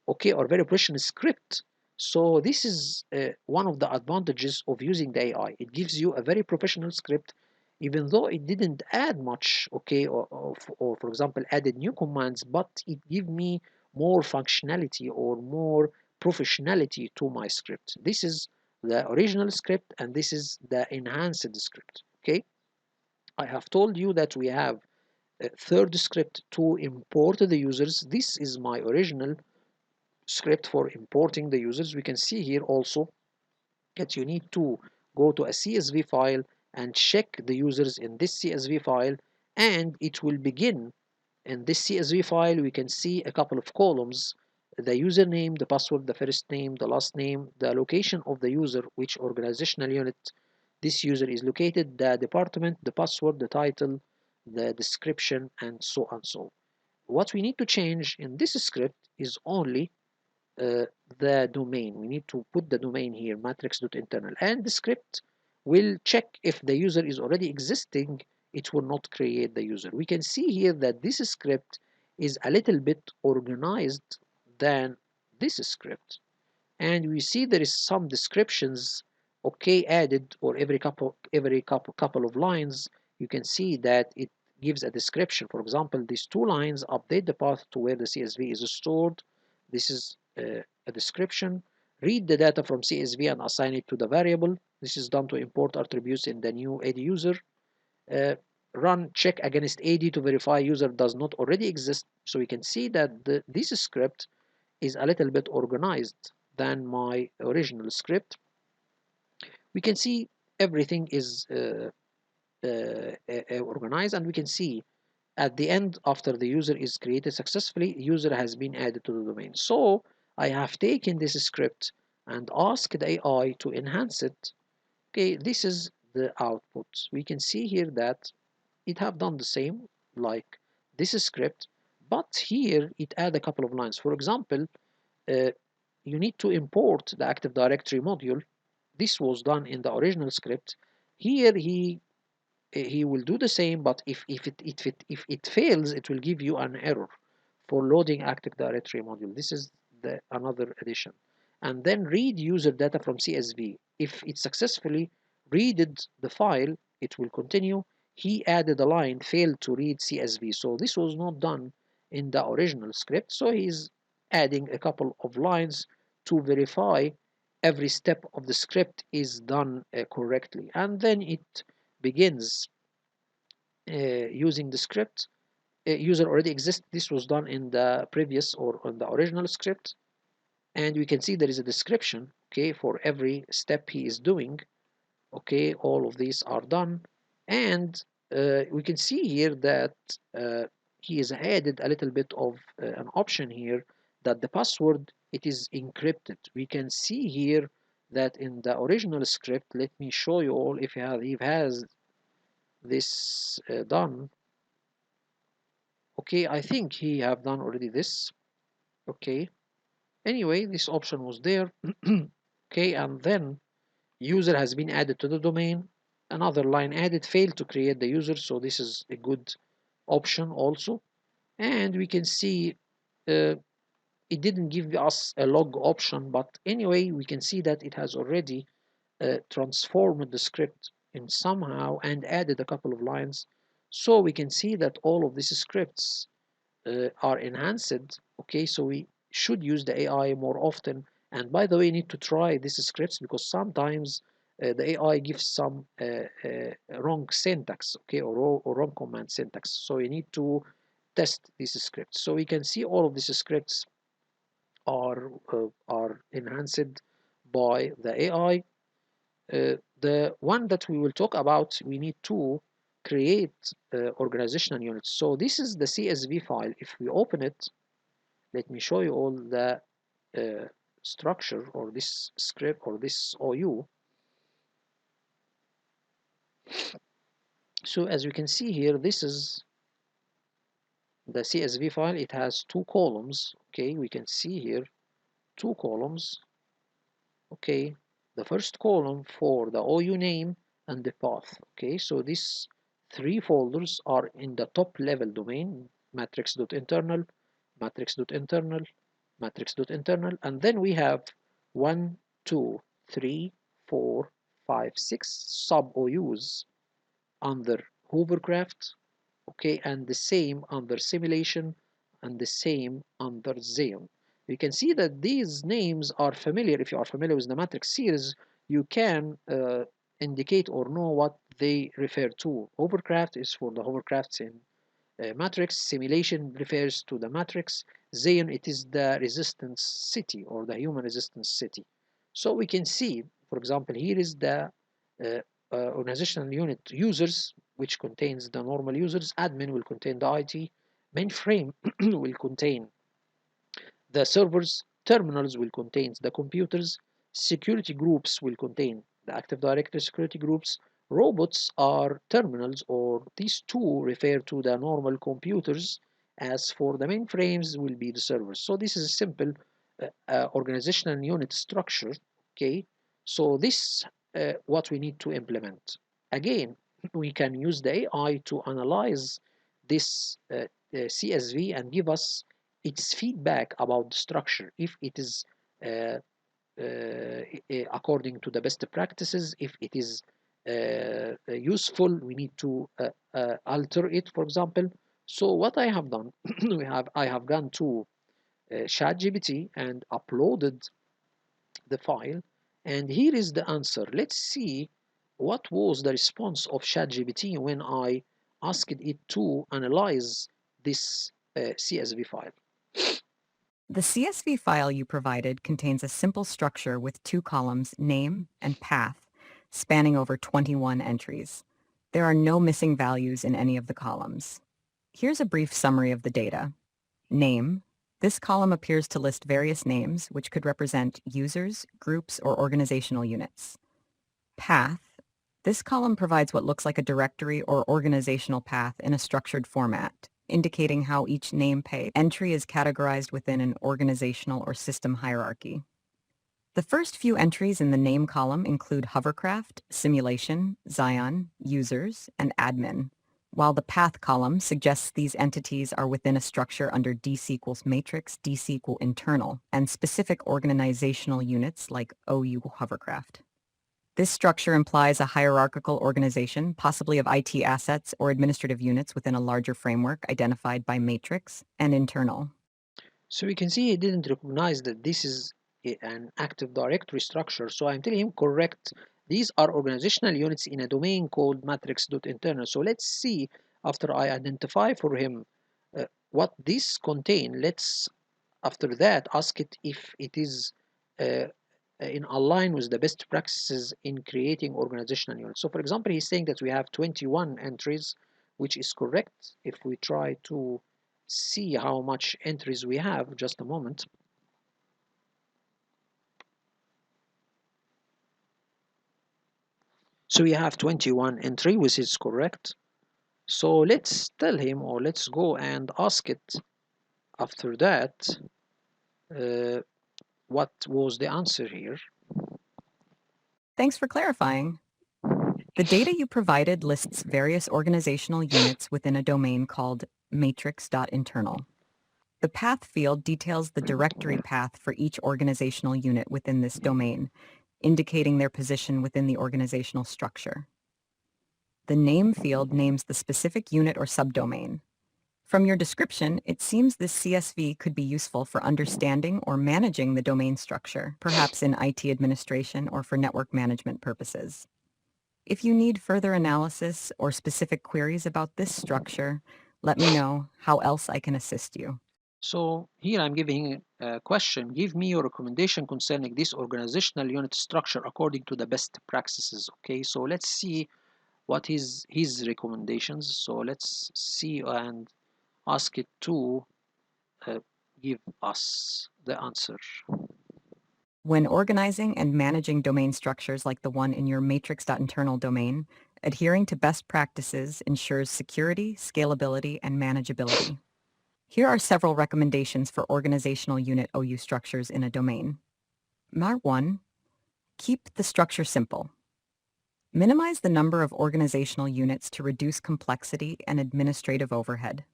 okay, or very professional script. So this is one of the advantages of using the AI. It gives you a very professional script, even though it didn't add much, okay, or for example, added new commands, but it gave me more functionality or more professionality to my script. This is the original script, and this is the enhanced script, okay? I have told you that we have a third script to import the users. This is my original script for importing the users. We can see here also that you need to go to a CSV file and check the users in this CSV file, and it will begin in this CSV file. We can see a couple of columns: the username, the password, the first name, the last name, the location of the user, which organizational unit this user is located, the department, the password, the title, the description, and so on. So what we need to change in this script is only uh, the domain. We need to put the domain here, matrix.internal, and the script will check if the user is already existing. It will not create the user. We can see here that this script is a little bit organized than this script, and we see there is some descriptions, okay, added, or every couple of lines. You can see that it gives a description. For example, these 2 lines: update the path to where the CSV is stored. This is a description. Read the data from CSV and assign it to the variable. This is done to import attributes in the new AD user. uh, Run check against AD to verify user does not already exist. So we can see that this script is a little bit organized than my original script. We can see everything is organized, and we can see at the end, after the user is created successfully, user has been added to the domain. So I have taken this script and asked the AI to enhance it. Okay, this is the output. We can see here that it have done the same like this script, but here it add a couple of lines. For example, uh, you need to import the Active Directory module. This was done in the original script. Here he will do the same, but if it fails, it will give you an error for loading Active Directory module. This is the another addition. And then read user data from CSV. If it successfully readed the file, it will continue. He added a line, failed to read CSV. So this was not done in the original script. So he's adding a couple of lines to verify every step of the script is done correctly. And then it begins using the script. User already exists. This was done in the previous or on the original script, and we can see there is a description, okay, for every step he is doing. Okay, all of these are done, and we can see here that he has added a little bit of an option here, that the password, it is encrypted. We can see here that in the original script, let me show you all if he has this done. Okay, I think he have done already this. Okay, anyway, this option was there. Okay, and then user has been added to the domain. Another line added failed to create the user, so this is a good option also. And we can see uh, it didn't give us a log option, but anyway, we can see that it has already transformed the script in somehow and added a couple of lines. So we can see that all of these scripts are enhanced. Okay, so we should use the AI more often. And by the way, you need to try these scripts because sometimes the AI gives some wrong syntax, okay, or wrong command syntax. So you need to test these scripts. So we can see all of these scripts are enhanced by the AI. The one that we will talk about, we need to create organizational units. So this is the CSV file. If we open it, let me show you all the uh, structure or this script or this OU. So as you can see here, this is the CSV file. It has two columns. Okay, we can see here two columns. Okay, the first column for the OU name and the path. Okay, so these three folders are in the top level domain, matrix.internal, matrix.internal, matrix.internal, and then we have 1, 2, 3, 4, 5, 6 sub OUs under hovercraft, okay, and the same under simulation and the same under Xeon. You can see that these names are familiar. If you are familiar with the matrix series, you can indicate or know what they refer to. Hovercraft is for the hovercrafts in matrix. Simulation refers to the matrix. Xeon, it is the resistance city or the human resistance city. So we can see, for example, here is the uh, organizational unit users, which contains the normal users. Admin will contain the IT. Mainframe will contain the servers. Terminals will contain the computers. Security groups will contain the Active Directory security groups. Robots are terminals, or these two refer to the normal computers. As for the mainframes, will be the servers. So this is a simple organizational unit structure. Okay, so this what we need to implement. Again, we can use the AI to analyze this CSV and give us its feedback about the structure, if it is uh, according to the best practices, if it is useful, we need to alter it, for example. So what I have done, I have gone to ChatGPT and uploaded the file, and here is the answer. Let's see what was the response of ChatGPT when I asked it to analyze this CSV file. The CSV file you provided contains a simple structure with two columns, name and path, spanning over 21 entries. There are no missing values in any of the columns. Here's a brief summary of the data. Name. This column appears to list various names, which could represent users, groups, or organizational units. Path. This column provides what looks like a directory or organizational path in a structured format, indicating how each entry is categorized within an organizational or system hierarchy. The first few entries in the name column include hovercraft, simulation, Xeon, users, and admin, while the path column suggests these entities are within a structure under DC equals matrix, DC equal internal, and specific organizational units like OU hovercraft. This structure implies a hierarchical organization, possibly of IT assets or administrative units within a larger framework identified by matrix and internal. So we can see he didn't recognize that this is an Active Directory structure. So I'm telling him, correct, these are organizational units in a domain called matrix.internal. So let's see, after I identify for him what this contain, let's after that ask it if it is uh, in align with the best practices in creating organizational units. So for example, he's saying that we have 21 entries, which is correct. If we try to see how much entries we have, just a moment. So we have 21 entry, which is correct. So let's tell him, or let's go and ask it after that, uh, what was the answer here. Thanks for clarifying. The data you provided lists various organizational units within a domain called matrix.internal. The path field details the directory path for each organizational unit within this domain, indicating their position within the organizational structure. The name field names the specific unit or subdomain. From your description, it seems this CSV could be useful for understanding or managing the domain structure, perhaps in IT administration or for network management purposes. If you need further analysis or specific queries about this structure, let me know how else I can assist you. So here I'm giving a question. Give me your recommendation concerning this organizational unit structure according to the best practices. Okay, so let's see what is his recommendations. So let's see and ask it to uh, give us the answer. When organizing and managing domain structures like the one in your matrix.internal domain, adhering to best practices ensures security, scalability, and manageability. Here are several recommendations for organizational unit OU structures in a domain. Mar 1. Keep the structure simple. Minimize the number of organizational units to reduce complexity and administrative overhead.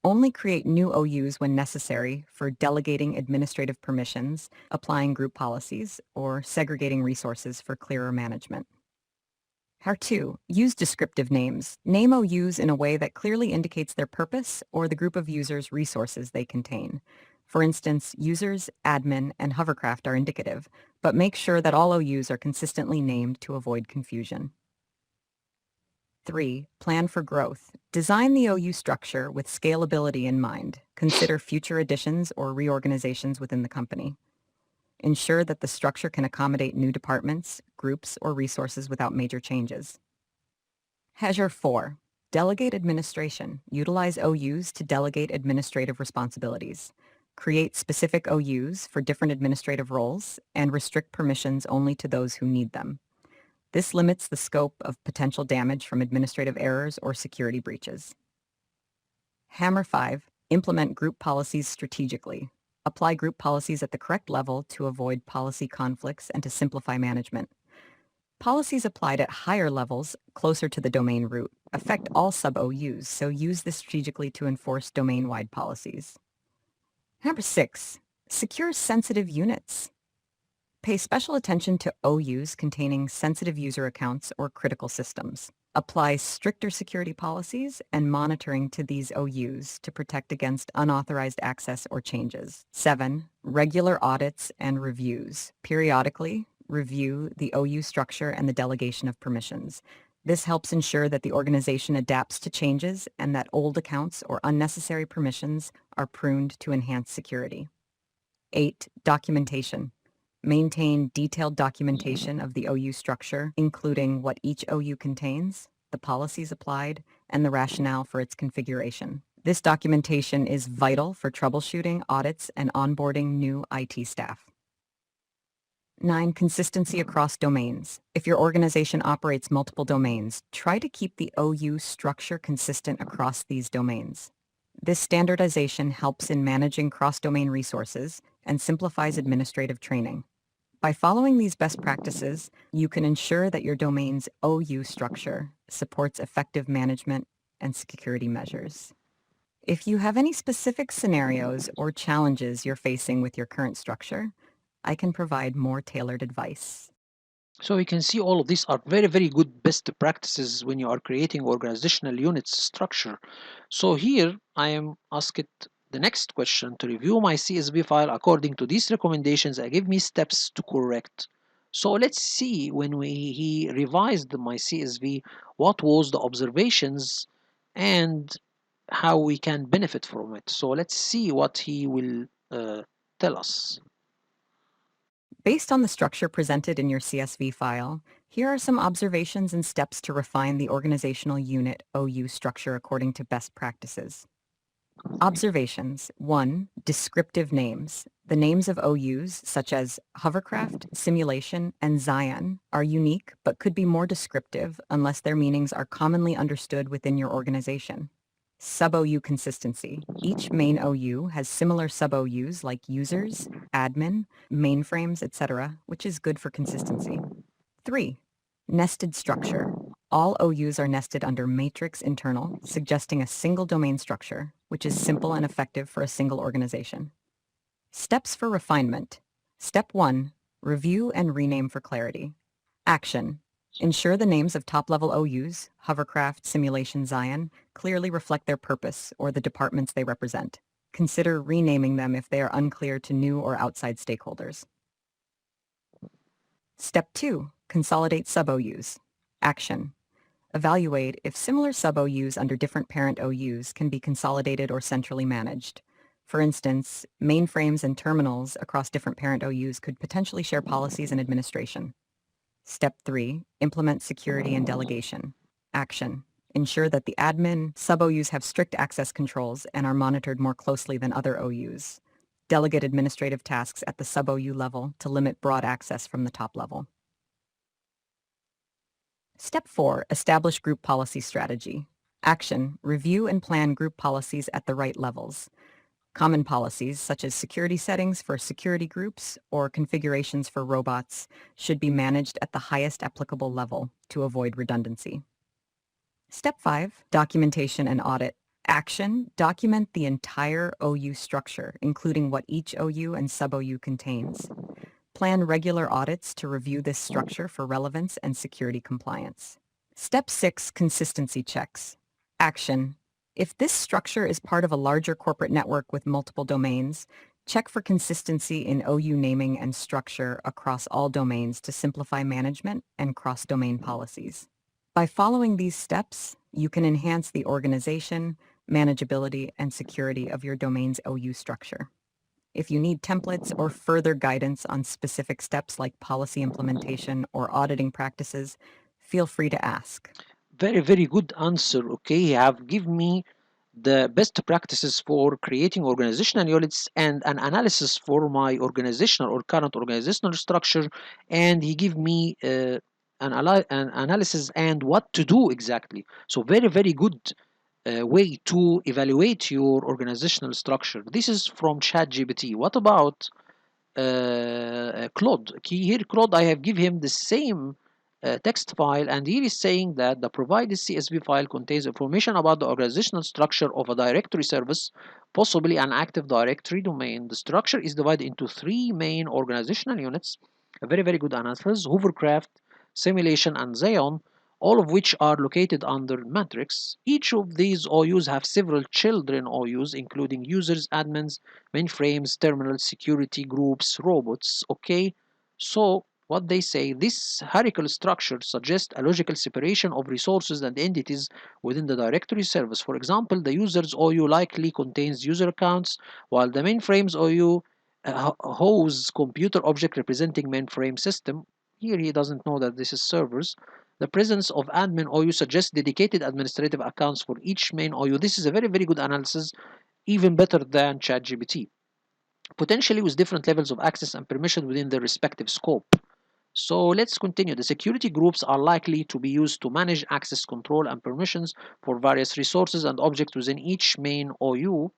Only create new OUs when necessary for delegating administrative permissions, applying group policies, or segregating resources for clearer management. Har 2. Use descriptive names. Name OUs in a way that clearly indicates their purpose or the group of users' resources they contain. For instance, users, admin, and hovercraft are indicative, but make sure that all OUs are consistently named to avoid confusion. 3. Plan for growth. Design the OU structure with scalability in mind. Consider future additions or reorganizations within the company. Ensure that the structure can accommodate new departments, groups, or resources without major changes. Hazure 4. Delegate administration. Utilize OUs to delegate administrative responsibilities. Create specific OUs for different administrative roles and restrict permissions only to those who need them. This limits the scope of potential damage from administrative errors or security breaches. Hammer 5. Implement group policies strategically. Apply group policies at the correct level to avoid policy conflicts and to simplify management. Policies applied at higher levels, closer to the domain root, affect all sub-OUs, so use this strategically to enforce domain-wide policies. Number 6. Secure sensitive units. Pay special attention to OUs containing sensitive user accounts or critical systems. Apply stricter security policies and monitoring to these OUs to protect against unauthorized access or changes. 7. Regular audits and reviews. Periodically, review the OU structure and the delegation of permissions. This helps ensure that the organization adapts to changes and that old accounts or unnecessary permissions are pruned to enhance security. 8. Documentation. Maintain detailed documentation of the OU structure, including what each OU contains, the policies applied, and the rationale for its configuration. This documentation is vital for troubleshooting, audits, and onboarding new IT staff. 9. Consistency across domains. If your organization operates multiple domains, try to keep the OU structure consistent across these domains. This standardization helps in managing cross-domain resources and simplifies administrative training. By following these best practices, you can ensure that your domain's OU structure supports effective management and security measures. If you have any specific scenarios or challenges you're facing with your current structure, I can provide more tailored advice. So you can see all of these are very, very good best practices when you are creating organizational units structure. So here I am asked the next question to review my CSV file according to these recommendations and give me steps to correct. So let's see when he revised my CSV, what was the observations and how we can benefit from it. So let's see what he will tell us. Based on the structure presented in your CSV file, here are some observations and steps to refine the organizational unit OU structure according to best practices. Observations. 1. Descriptive names. The names of OUs, such as hovercraft, simulation, and Zion, are unique but could be more descriptive unless their meanings are commonly understood within your organization. Sub-OU consistency. Each main OU has similar sub-OUs like users, admin, mainframes, etc., which is good for consistency. 3. Nested structure. All OUs are nested under matrix internal, suggesting a single domain structure, which is simple and effective for a single organization. Steps for refinement. Step 1. Review and rename for clarity. Action. Ensure the names of top-level OUs, hovercraft, simulation, Zion, clearly reflect their purpose or the departments they represent. Consider renaming them if they are unclear to new or outside stakeholders. Step 2. Consolidate sub-OUs. Action. Evaluate if similar sub-OUs under different parent OUs can be consolidated or centrally managed. For instance, mainframes and terminals across different parent OUs could potentially share policies and administration. Step 3. Implement security and delegation. Action. Ensure that the admin sub-OUs have strict access controls and are monitored more closely than other OUs. Delegate administrative tasks at the sub-OU level to limit broad access from the top level. Step 4. Establish group policy strategy. Action. Review and plan group policies at the right levels. Common policies, such as security settings for security groups or configurations for robots, should be managed at the highest applicable level to avoid redundancy. Step 5. Documentation and audit. Action. Document the entire OU structure, including what each OU and sub-OU contains. Plan regular audits to review this structure for relevance and security compliance. Step 6. Consistency checks. Action. If this structure is part of a larger corporate network with multiple domains, check for consistency in OU naming and structure across all domains to simplify management and cross-domain policies. By following these steps, you can enhance the organization, manageability, and security of your domain's OU structure. If you need templates or further guidance on specific steps like policy implementation or auditing practices, feel free to ask. Very, very good answer. Okay, you have given me the best practices for creating organizational units and an analysis for my organizational or current organizational structure, and he gave me an analysis and what to do exactly. So very, very good way to evaluate your organizational structure. This is from ChatGPT. What about Claude? Here, Claude, I have given him the same text file, and here is saying that the provided CSV file contains information about the organizational structure of a directory service, possibly an active directory domain. The structure is divided into three main organizational units. A very, very good analysis: hovercraft, simulation, and Xeon, all of which are located under matrix. Each of these OUs have several children OUs, including users, admins, mainframes, terminals, security groups, robots. Okay, so what they say, this hierarchical structure suggests a logical separation of resources and entities within the directory service. For example, the user's OU likely contains user accounts, while the mainframe's OU hosts computer object representing mainframe system. Here he doesn't know that this is servers. The presence of admin OU suggests dedicated administrative accounts for each main OU. This is a very, very good analysis, even better than ChatGPT, potentially with different levels of access and permission within their respective scope. So let's continue. The security groups are likely to be used to manage access control and permissions for various resources and objects within each main OU,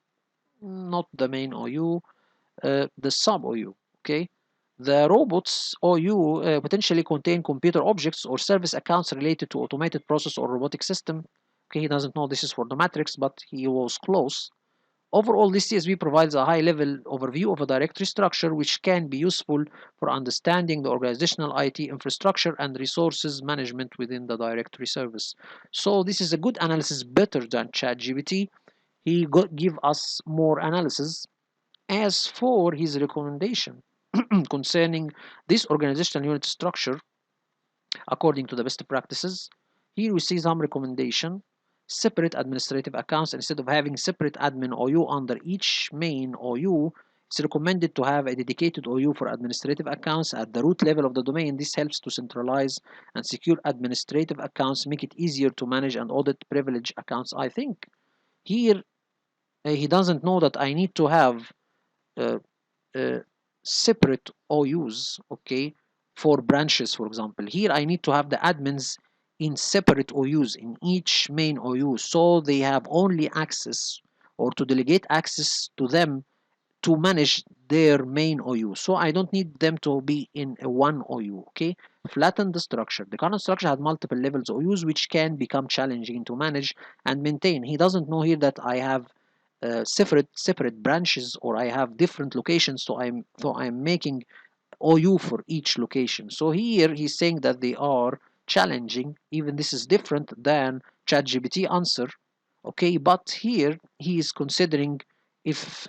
not the main OU, the sub OU. Okay. The robots OU potentially contain computer objects or service accounts related to automated process or robotic system. Okay, he doesn't know this is for the matrix, but he was close. Overall, this CSV provides a high-level overview of a directory structure which can be useful for understanding the organizational IT infrastructure and resources management within the directory service. So this is a good analysis, better than ChatGPT. He give us more analysis. As for his recommendation concerning this organizational unit structure, according to the best practices, here we see some recommendation: separate administrative accounts. Instead of having separate admin OU under each main OU, it's recommended to have a dedicated OU for administrative accounts at the root level of the domain. This helps to centralize and secure administrative accounts, make it easier to manage and audit privilege accounts. I think here He doesn't know that I need to have uh, uh, separate OUs, okay, for branches, for example. Here I need to have the admins in separate OUs in each main OU, so they have only access or to delegate access to them to manage their main OU. So I don't need them to be in a one OU, okay? Flatten the structure. The current structure has multiple levels OUs which can become challenging to manage and maintain. He doesn't know here that I have separate branches or I have different locations, so I'm making OU for each location. So here he's saying that they are challenging. Even this is different than ChatGPT answer, okay? But here he is considering if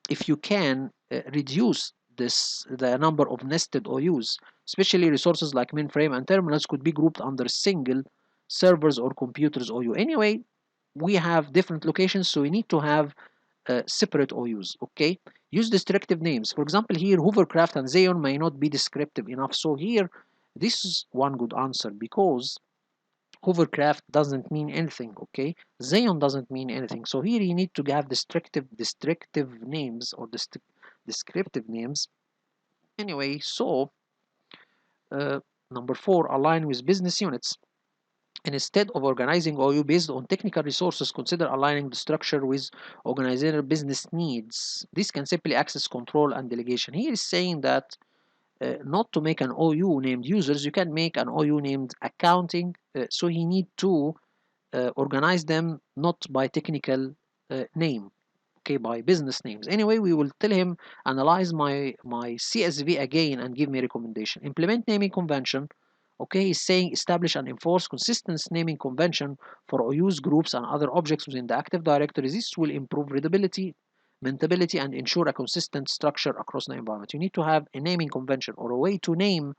if you can reduce the number of nested OUs, especially resources like mainframe and terminals could be grouped under single servers or computers OU. Anyway, we have different locations, so we need to have separate OUs, okay? Use descriptive names. For example, here hovercraft and Xeon may not be descriptive enough. So here, this is one good answer because hovercraft doesn't mean anything, okay? Xeon doesn't mean anything. So here you need to have descriptive names or descriptive names. Anyway, so uh, number 4, align with business units. And instead of organizing OU based on technical resources, consider aligning the structure with organizational business needs. This can simply access control and delegation. He is saying that not to make an OU named users, you can make an OU named accounting. So he need to organize them not by technical name, okay, by business names. Anyway, we will tell him analyze my CSV again and give me a recommendation. Implement naming convention. Okay, he's saying establish and enforce consistent naming convention for OUs, groups, and other objects within the Active Directory. This will improve readability, maintainability, and ensure a consistent structure across the environment. You need to have a naming convention or a way to name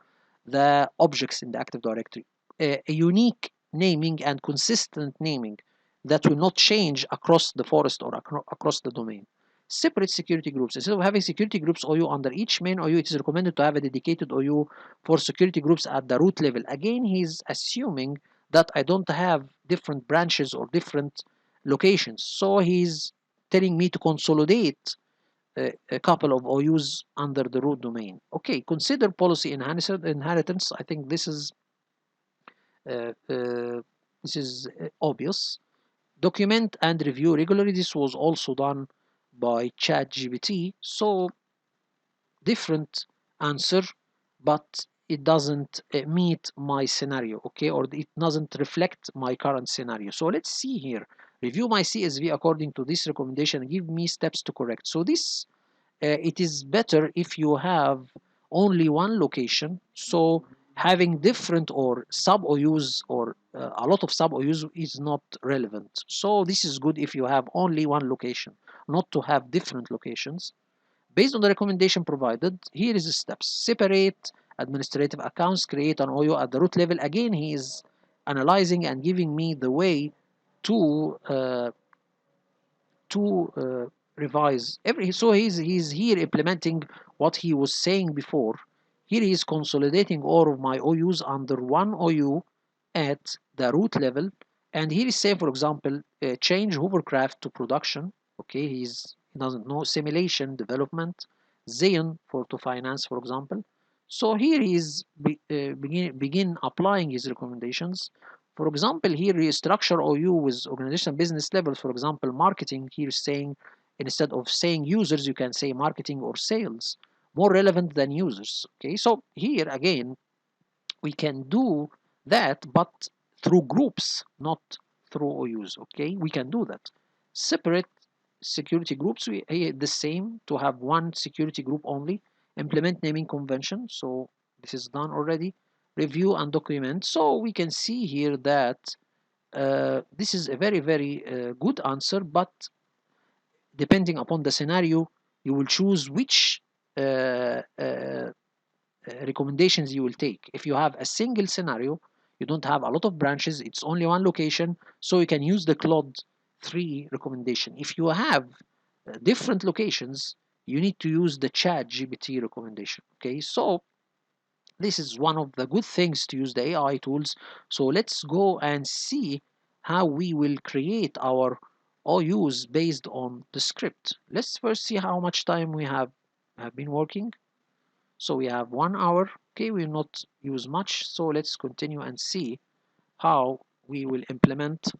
the objects in the Active Directory. A unique naming and consistent naming that will not change across the forest or across the domain. Separate security groups. Instead of having security groups OU under each main OU, it is recommended to have a dedicated OU for security groups at the root level. Again, he's assuming that I don't have different branches or different locations. So he's telling me to consolidate a couple of OUs under the root domain. Okay, consider policy inheritance. I think uh, uh, this is obvious. Document and review regularly. This was also done by ChatGPT. So different answer, but it doesn't meet my scenario, okay, or it doesn't reflect my current scenario. So let's see here. Review my CSV according to this recommendation and give me steps to correct. So this it is better if you have only one location. So having different or sub OUs or a lot of sub OUs is not relevant. So this is good if you have only one location, not to have different locations. Based on the recommendation provided, here is the steps. Separate administrative accounts, create an OU at the root level. Again, he is analyzing and giving me the way to revise every. So he's here implementing what he was saying before. Here he is consolidating all of my OUs under one OU at the root level, and here is saying, for example, change hovercraft to production. Okay, he doesn't know simulation development, Xeon for to finance, for example. So here he is begin applying his recommendations. For example, here restructure OU with organization business levels. For example, marketing, here is saying instead of saying users, you can say marketing or sales, more relevant than users. Okay, so here again, we can do that, but through groups, not through OUs. Okay, we can do that. Separate security groups, the same to have one security group only. Implement naming convention. So this is done already. Review and document. So we can see here that this is a very good answer, but depending upon the scenario, you will choose which recommendations you will take. If you have a single scenario, you don't have a lot of branches, it's only one location, so you can use the Claude 3 recommendation. If you have different locations, you need to use the Chat GPT recommendation. Okay, so this is one of the good things to use the AI tools. So let's go and see how we will create our OUs based on the script. Let's first see how much time we have been working. So we have 1 hour. Okay, we will not use much. So let's continue and see how we will implement.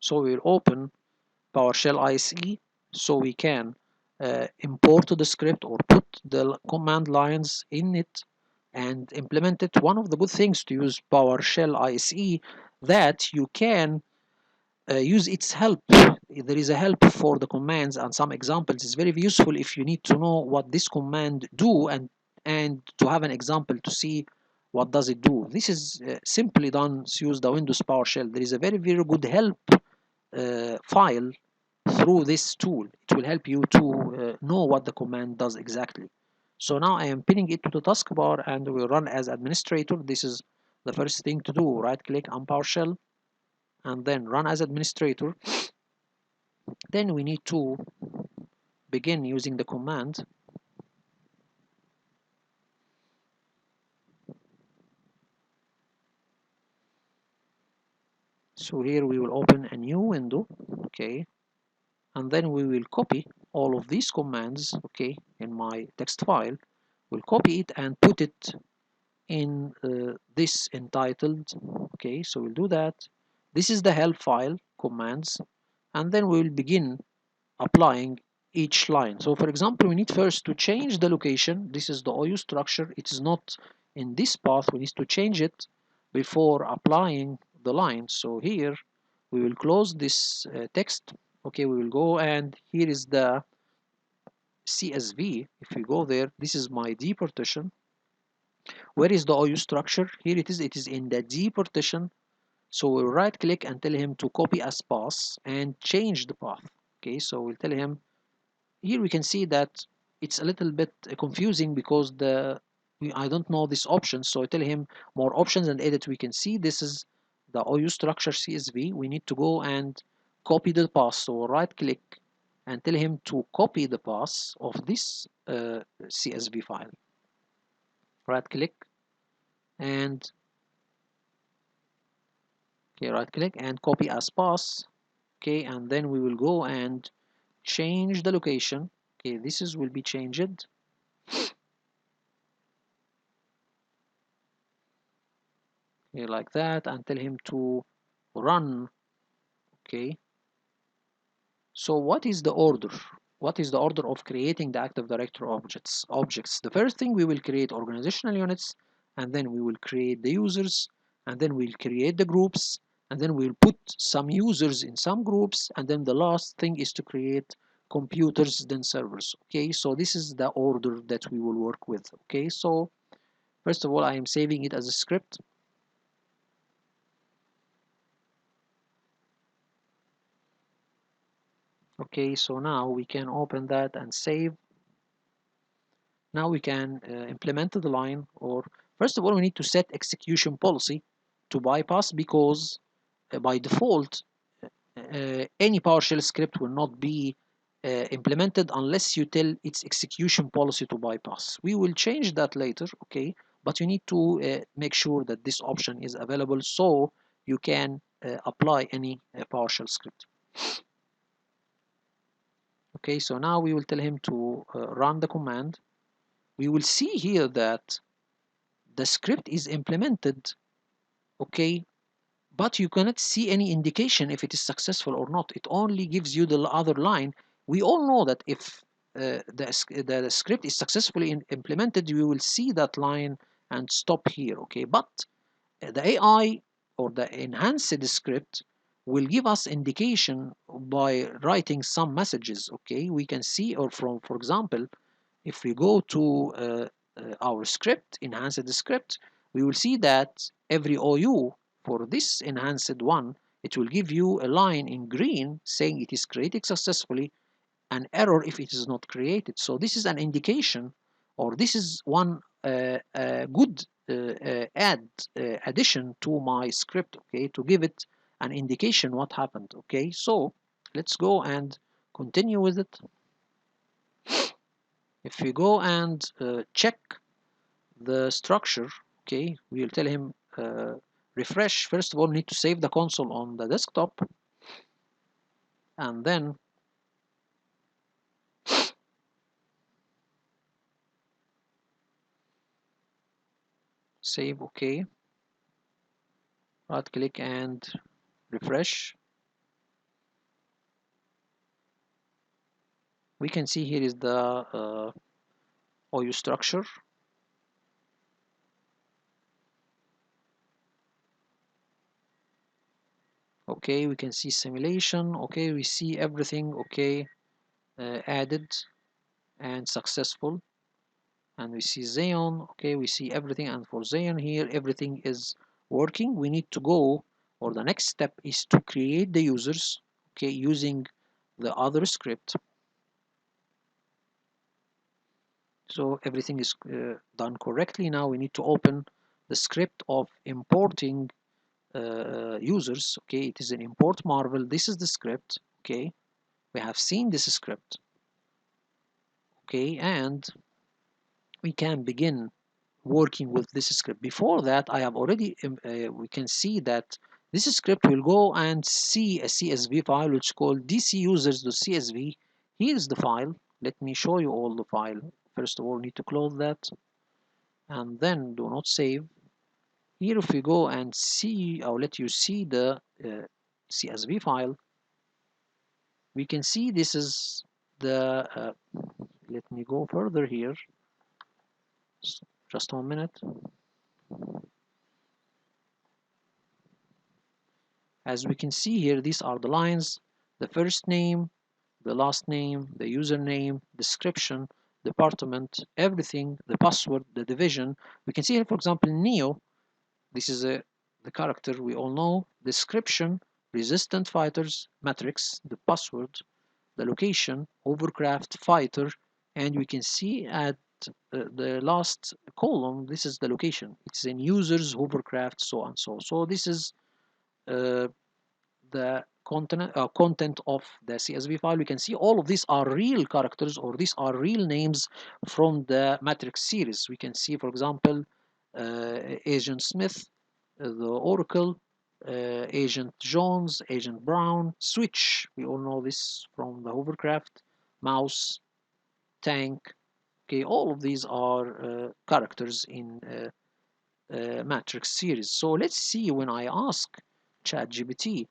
So we will open PowerShell ISE so we can import the script or put the command lines in it and implement it. One of the good things to use PowerShell ISE that you can use its help. There is a help for the commands and some examples. It's very useful if you need to know what this command do and to have an example to see what does it do. This is simply done to use the Windows PowerShell. There is a very good help file through this tool. It will help you to know what the command does exactly. So now I am pinning it to the taskbar and we will run as administrator. This is the first thing to do. Right click on PowerShell and then run as administrator. Then we need to begin using the command. So here we will open a new window, okay, and then we will copy all of these commands, okay, in my text file. We'll copy it and put it in this entitled, okay, so we'll do that. This is the help file commands, and then we will begin applying each line. So for example, we need first to change the location. This is the OU structure. It is not in this path. We need to change it before applying the line. So here we will close this text. Okay, we will go and here is the CSV. If we go there, this is my D partition. Where is the OU structure? Here it is. It is in the D partition. So we'll right click and tell him to copy as path and change the path. Okay, so we'll tell him. Here we can see that it's a little bit confusing because I don't know this option. So I tell him more options and edit. We can see this is the OU structure CSV. We need to go and copy the path. So right click and tell him to copy the path of this CSV file. Right click and okay, right click and copy as path. Okay, and then we will go and change the location. Okay, this is will be changed. Okay, like that, and tell him to run. Okay, so what is the order? What is the order of creating the Active Directory objects? The first thing, we will create organizational units, and then we will create the users, and then we'll create the groups, and then we'll put some users in some groups, and then the last thing is to create computers, then servers. Okay, so this is the order that we will work with. Okay, so first of all, I am saving it as a script. Okay, so now we can open that and save. Now we can implement the line, or first of all, we need to set execution policy to bypass, because by default, any PowerShell script will not be implemented unless you tell its execution policy to bypass. We will change that later, okay? But you need to make sure that this option is available so you can apply any PowerShell script. Okay, so now we will tell him to run the command. We will see here that the script is implemented, okay, but you cannot see any indication if it is successful or not. It only gives you the other line. We all know that if the script is successfully implemented, you will see that line and stop here, okay, but the AI or the enhanced script will give us indication by writing some messages. Okay, we can see, or from, for example, if we go to our script, enhanced script, we will see that every OU for this enhanced one, it will give you a line in green saying it is created successfully, an error if it is not created. So this is an indication, or this is one good addition to my script, okay, to give it an indication what happened. Okay, so let's go and continue with it. If we go and check the structure, okay, we'll tell him refresh, first of all, need to save the console on the desktop, and then save. Okay, right click and refresh. We can see here is the OU structure. Okay, we can see simulation. Okay, we see everything. Okay, added and successful. And we see Xeon. Okay, we see everything. And for Xeon here, everything is working. We need to go, or the next step is to create the users. Okay, using the other script. So everything is done correctly. Now we need to open the script of importing users. Okay, it is an import Marvel. This is the script. Okay, we have seen this script. Okay, and we can begin working with this script. Before that, I have already we can see that this script will go and see a CSV file which is called dcusers.csv. Here's the file. Let me show you all the file. First of all, need to close that and then do not save. Here, if we go and see, I'll let you see the CSV file. We can see this is the. Let me go further here. Just 1 minute. As we can see here, these are the lines: the first name, the last name, the username, description, department, everything, the password, the division. We can see here, for example, Neo. This is the character we all know. Description, resistant fighters, matrix, the password, the location, hovercraft fighter, and we can see at the last column, this is the location. It's in users, hovercraft, so on so. So this is uh, the content of the CSV file. We can see all of these are real characters, or these are real names from the matrix series. We can see, for example, Agent Smith, the Oracle, Agent Jones, Agent Brown, Switch. We all know this from the hovercraft, mouse, tank. Okay, all of these are characters in matrix series. So let's see, when I ask ChatGPT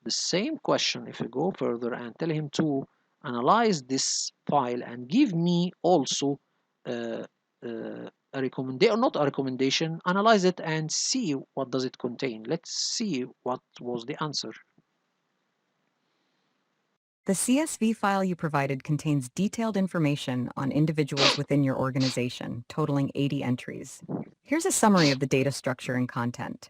the same question, if I go further and tell him to analyze this file and give me also uh, a recommendation, not a recommendation, analyze it and see what does it contain. Let's see what was the answer. The CSV file you provided contains detailed information on individuals within your organization, totaling 80 entries. Here's a summary of the data structure and content.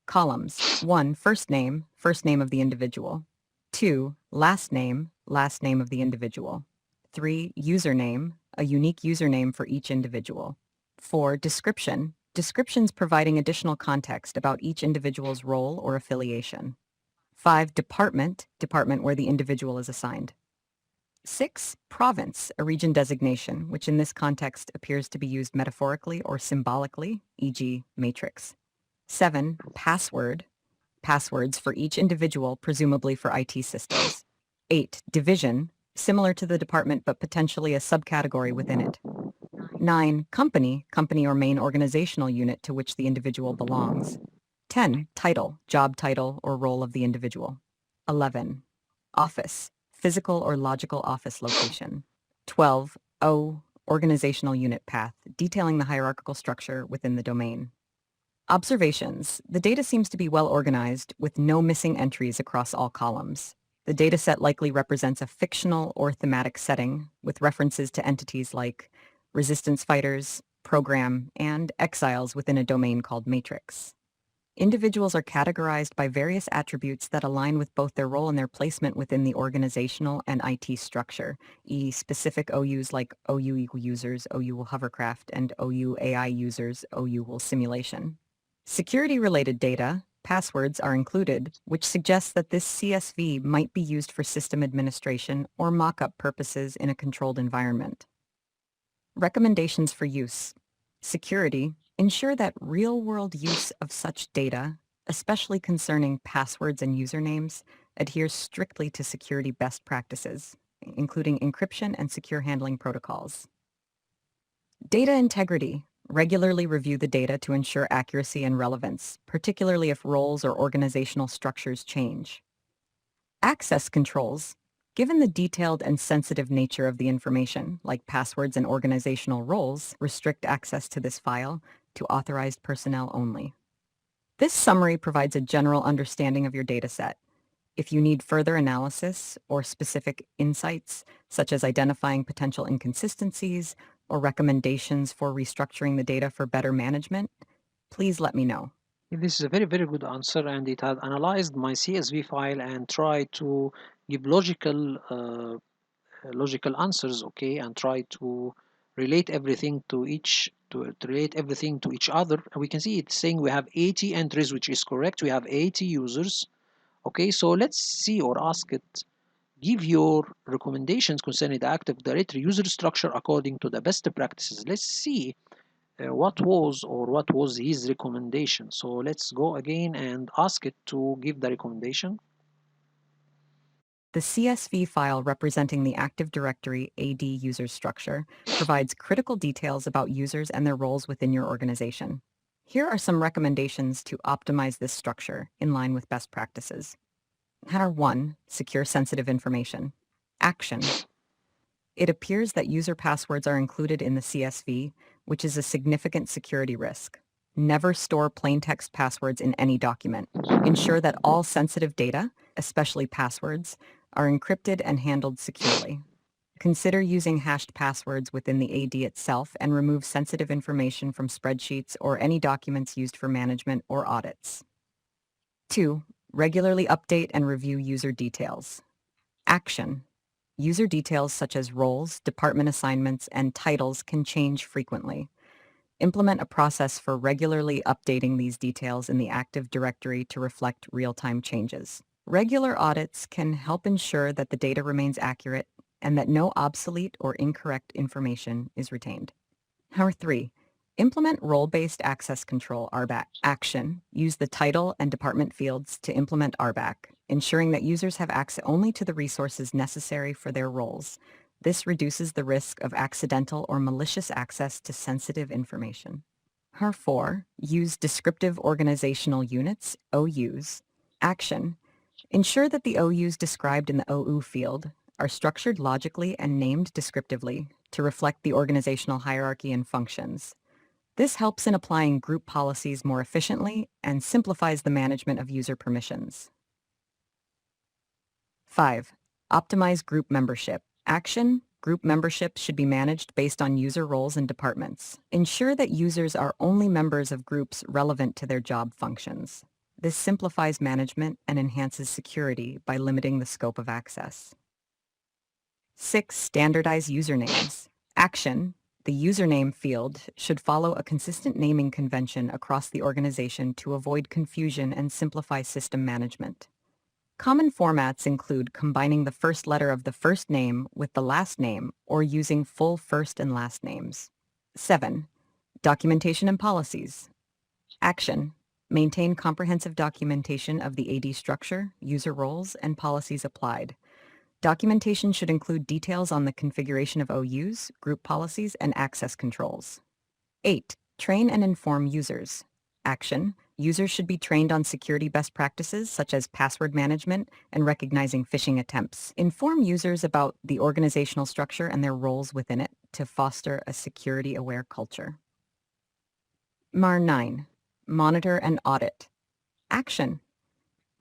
Columns: 1. First name of the individual. 2. Last name of the individual. 3. Username, a unique username for each individual. 4. Descriptions providing additional context about each individual's role or affiliation. 5. Department where the individual is assigned. 6. Province, a region designation, which in this context appears to be used metaphorically or symbolically, e.g. matrix. 7. Passwords for each individual, presumably for IT systems. 8. Division, similar to the department but potentially a subcategory within it. 9. Company or main organizational unit to which the individual belongs. 10. Title, job title or role of the individual. 11. Office, physical or logical office location. 12. Organizational unit path, detailing the hierarchical structure within the domain. Observations. The data seems to be well organized, with no missing entries across all columns. The dataset likely represents a fictional or thematic setting, with references to entities like resistance fighters, program, and exiles within a domain called matrix. Individuals are categorized by various attributes that align with both their role and their placement within the organizational and IT structure, specific OUs like OU equal users, OU will hovercraft, and OU AI users, OU will simulation. Security-related data, passwords, are included, which suggests that this CSV might be used for system administration or mock-up purposes in a controlled environment. Recommendations for use. Security. Ensure that real-world use of such data, especially concerning passwords and usernames, adheres strictly to security best practices, including encryption and secure handling protocols. Data integrity. Regularly review the data to ensure accuracy and relevance, particularly if roles or organizational structures change. Access controls. Given the detailed and sensitive nature of the information, like passwords and organizational roles, restrict access to this file to authorized personnel only. This summary provides a general understanding of your dataset. If you need further analysis or specific insights, such as identifying potential inconsistencies or recommendations for restructuring the data for better management, please let me know. This is a very, very good answer, and it has analyzed my CSV file and tried to give logical answers, okay, and try to relate everything to relate everything to each other. And we can see it's saying we have 80 entries, which is correct. We have 80 users. Okay, so let's see or ask it. Give your recommendations concerning the Active Directory user structure according to the best practices. Let's see what was his recommendation. So let's go again and ask it to give the recommendation. The CSV file representing the Active Directory AD user structure provides critical details about users and their roles within your organization. Here are some recommendations to optimize this structure in line with best practices. Header 1. Secure sensitive information. Action. It appears that user passwords are included in the CSV, which is a significant security risk. Never store plain text passwords in any document. Ensure that all sensitive data, especially passwords, are encrypted and handled securely. Consider using hashed passwords within the AD itself and remove sensitive information from spreadsheets or any documents used for management or audits. 2. Regularly update and review user details. Action. User details such as roles, department assignments, and titles can change frequently. Implement a process for regularly updating these details in the Active Directory to reflect real-time changes. Regular audits can help ensure that the data remains accurate and that no obsolete or incorrect information is retained. Number 3. Implement role-based access control RBAC. Action. Use the title and department fields to implement RBAC, ensuring that users have access only to the resources necessary for their roles. This reduces the risk of accidental or malicious access to sensitive information. Number 4. Use descriptive organizational units, OUs. Action. Ensure that the OUs described in the OU field are structured logically and named descriptively to reflect the organizational hierarchy and functions. This helps in applying group policies more efficiently and simplifies the management of user permissions. 5. Optimize group membership. Action. Group membership should be managed based on user roles and departments. Ensure that users are only members of groups relevant to their job functions. This simplifies management and enhances security by limiting the scope of access. 6. Standardize usernames. Action. The username field should follow a consistent naming convention across the organization to avoid confusion and simplify system management. Common formats include combining the first letter of the first name with the last name or using full first and last names. 7. Documentation and policies. Action. Maintain comprehensive documentation of the AD structure, user roles, and policies applied. Documentation should include details on the configuration of OUs, group policies, and access controls. 8. Train and inform users. Action. Users should be trained on security best practices such as password management and recognizing phishing attempts. Inform users about the organizational structure and their roles within it to foster a security-aware culture. MAR 9. Monitor and audit. Action.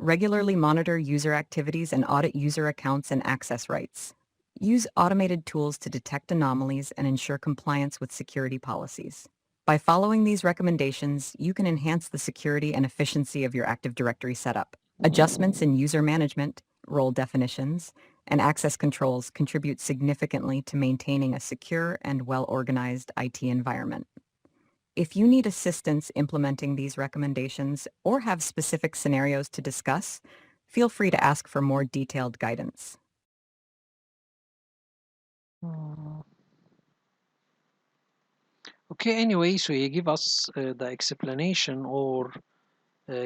Regularly monitor user activities and audit user accounts and access rights. Use automated tools to detect anomalies and ensure compliance with security policies. By following these recommendations, you can enhance the security and efficiency of your Active Directory setup. Adjustments in user management, role definitions, and access controls contribute significantly to maintaining a secure and well-organized IT environment. If you need assistance implementing these recommendations or have specific scenarios to discuss, feel free to ask for more detailed guidance. Okay, anyway, so he give us the explanation or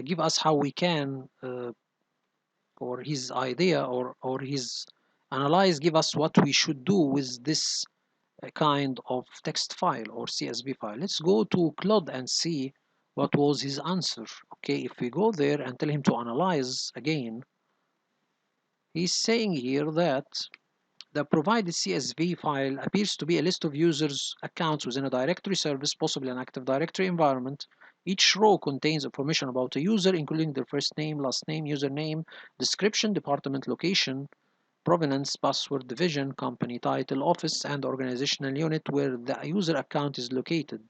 give us how we can, or his idea, or his analyze, give us what we should do with this kind of text file or CSV file. Let's go to Claude and see what was his answer. Okay, if we go there and tell him to analyze again, he's saying here that the provided CSV file appears to be a list of users' accounts within a directory service, possibly an Active Directory environment. Each row contains information about a user, including their first name, last name, username, description, department location, provenance, password, division, company title, office, and organizational unit where the user account is located.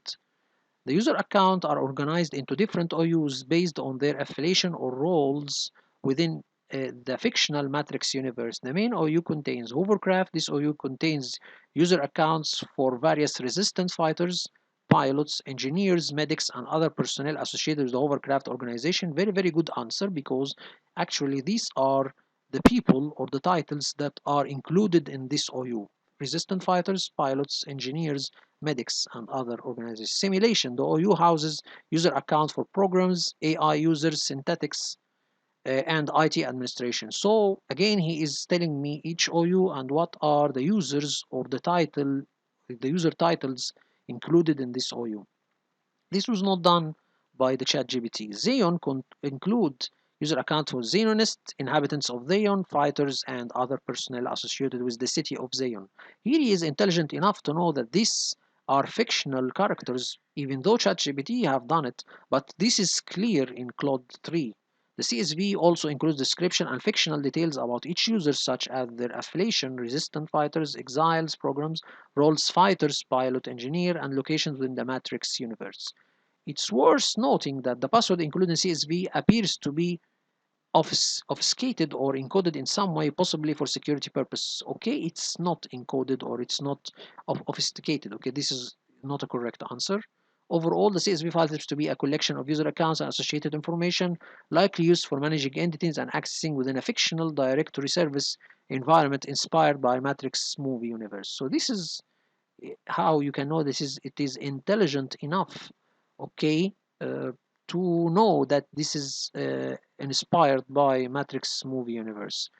The user accounts are organized into different OUs based on their affiliation or roles within the fictional Matrix universe. The main OU contains hovercraft. This OU contains user accounts for various resistance fighters, pilots, engineers, medics, and other personnel associated with the hovercraft organization. Very, very good answer, because actually these are the people or the titles that are included in this OU. Resistant fighters, pilots, engineers, medics, and other organizations. Simulation. The OU houses user accounts for programs, AI users, synthetics, and IT administration. So again, he is telling me each OU and what are the users or the user titles included in this OU. This was not done by the ChatGPT. Xeon include user account for Xenonists, inhabitants of Xeon, fighters, and other personnel associated with the city of Xeon. Here he is intelligent enough to know that these are fictional characters, even though ChatGPT have done it, but this is clear in Claude 3. The CSV also includes description and fictional details about each user, such as their affiliation, resistant fighters, exiles, programs, roles, fighters, pilot, engineer, and locations within the Matrix universe. It's worth noting that the password included in CSV appears to be obfuscated or encoded in some way, possibly for security purposes. Okay, it's not encoded or it's not obfuscated. Okay, this is not a correct answer. Overall, the CSV file seems to be a collection of user accounts and associated information, likely used for managing entities and accessing within a fictional directory service environment inspired by Matrix movie universe. So this is how you can know it is intelligent enough, okay, uh, to know that this is inspired by Matrix movie universe.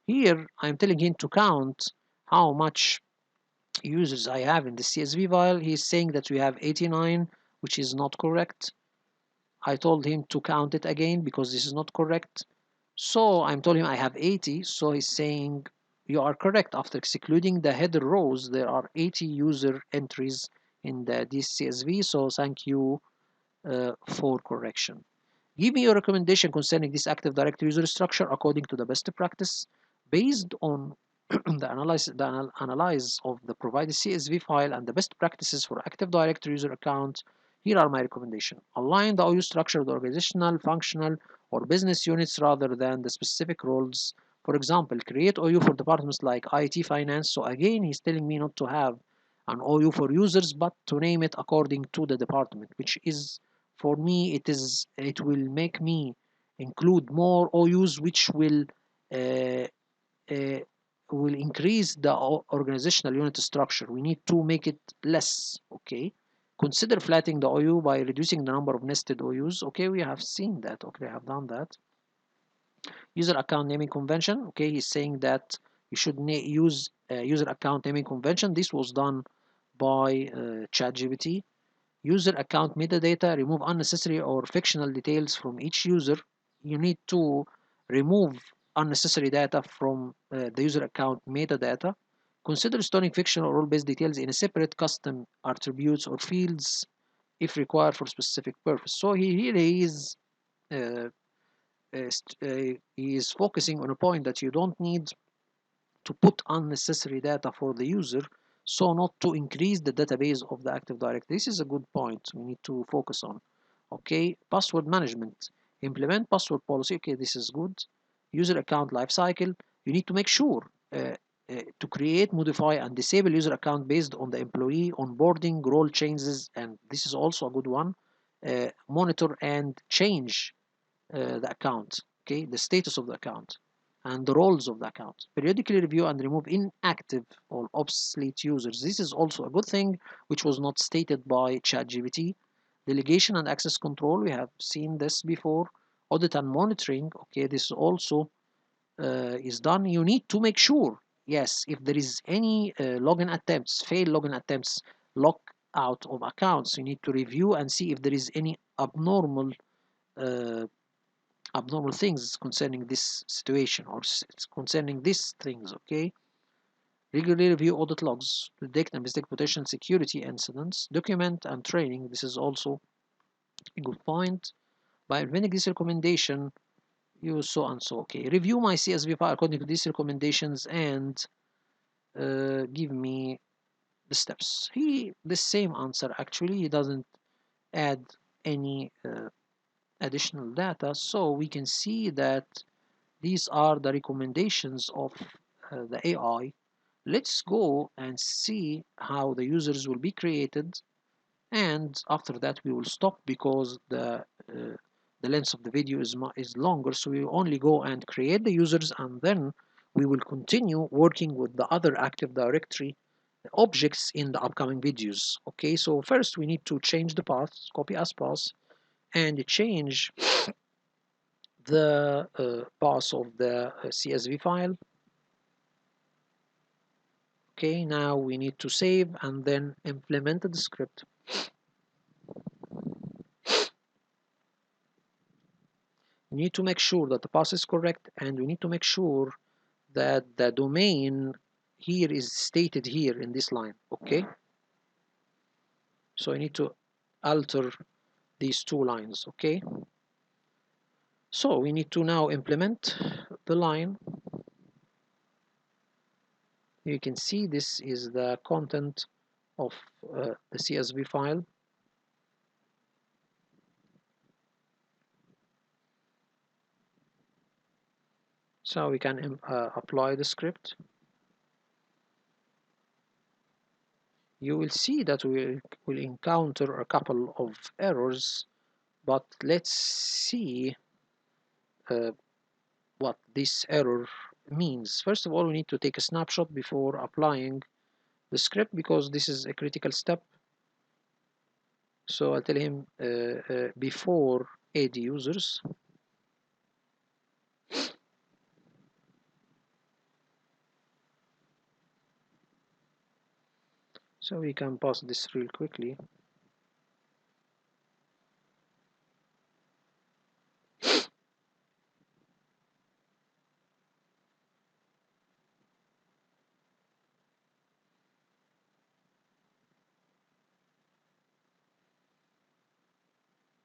Here I'm telling him to count how much users I have in the CSV file. He's saying that we have 89, which is not correct. I told him to count it again because this is not correct. So I'm told him I have 80. So he's saying you are correct. After excluding the header rows, there are 80 user entries in the DCSV. So thank you for correction. Give me your recommendation concerning this Active Directory user structure according to the best practice. Based on analysis of the provided CSV file and the best practices for Active Directory user account, here are my recommendations. Align the OU structure with organizational, functional, or business units rather than the specific roles. For example, create OU for departments like IT, finance. So again, he's telling me not to have an OU for users, but to name it according to the department, which is, for me, it will make me include more OUs, which uh, uh, will increase the organizational unit structure. We need to make it less. Okay, consider flattening the OU by reducing the number of nested OUs. Okay, we have seen that. Okay, I have done that. User account naming convention. Okay, he's saying that you should use user account naming convention. This was done by ChatGPT. User account metadata. Remove unnecessary or fictional details from each user. You need to remove unnecessary data from the user account metadata. Consider storing fictional or role-based details in a separate custom attributes or fields if required for specific purpose. So here he is uh, he is focusing on a point that you don't need to put unnecessary data for the user, so not to increase the database of the Active Directory. This is a good point we need to focus on. Okay, password management. Implement password policy. Okay, this is good. User account lifecycle. You need to make sure to create, modify, and disable user account based on the employee onboarding, role changes, and this is also a good one. Monitor and change the account, okay, the status of the account and the roles of the account. Periodically review and remove inactive or obsolete users. This is also a good thing, which was not stated by ChatGPT. Delegation and access control, we have seen this before. audit and monitoring, okay, this also is done. You need to make sure, yes, if there is any login attempts, failed login attempts, lock out of accounts, you need to review and see if there is any uh, abnormal things concerning this situation or concerning these things, okay. Regularly review audit logs to detect and investigate potential security incidents, document and training. This is also a good point. By implementing this recommendation, you so and so. Okay, review my CSV file according to these recommendations and give me the steps. The same answer actually. He doesn't add any additional data, so we can see that these are the recommendations of the AI. Let's go and see how the users will be created, and after that we will stop because the length of the video is longer, so we will only go and create the users, and then we will continue working with the other Active Directory objects in the upcoming videos. Okay, so first we need to change the path, copy as path, and change the path of the CSV file. Okay, now we need to save and then implement the script. We need to make sure that the path is correct, and we need to make sure that the domain here is stated here in this line. Okay, so I need to alter these two lines. Okay, so we need to now implement the line. You can see this is the content of the CSV file. So we can apply the script. You will see that we will encounter a couple of errors, but let's see uh, what this error means. First of all, we need to take a snapshot before applying the script because this is a critical step. So I'll tell him before add users. So we can pass this real quickly.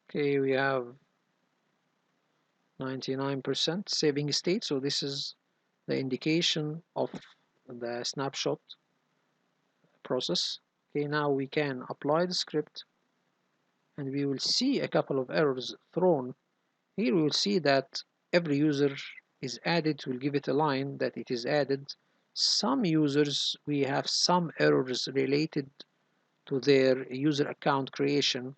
Okay, we have 99% saving state, so this is the indication of the snapshot process. Okay, now we can apply the script and we will see a couple of errors thrown. Here we will see that every user is added, will give it a line that it is added. Some users, we have some errors related to their user account creation.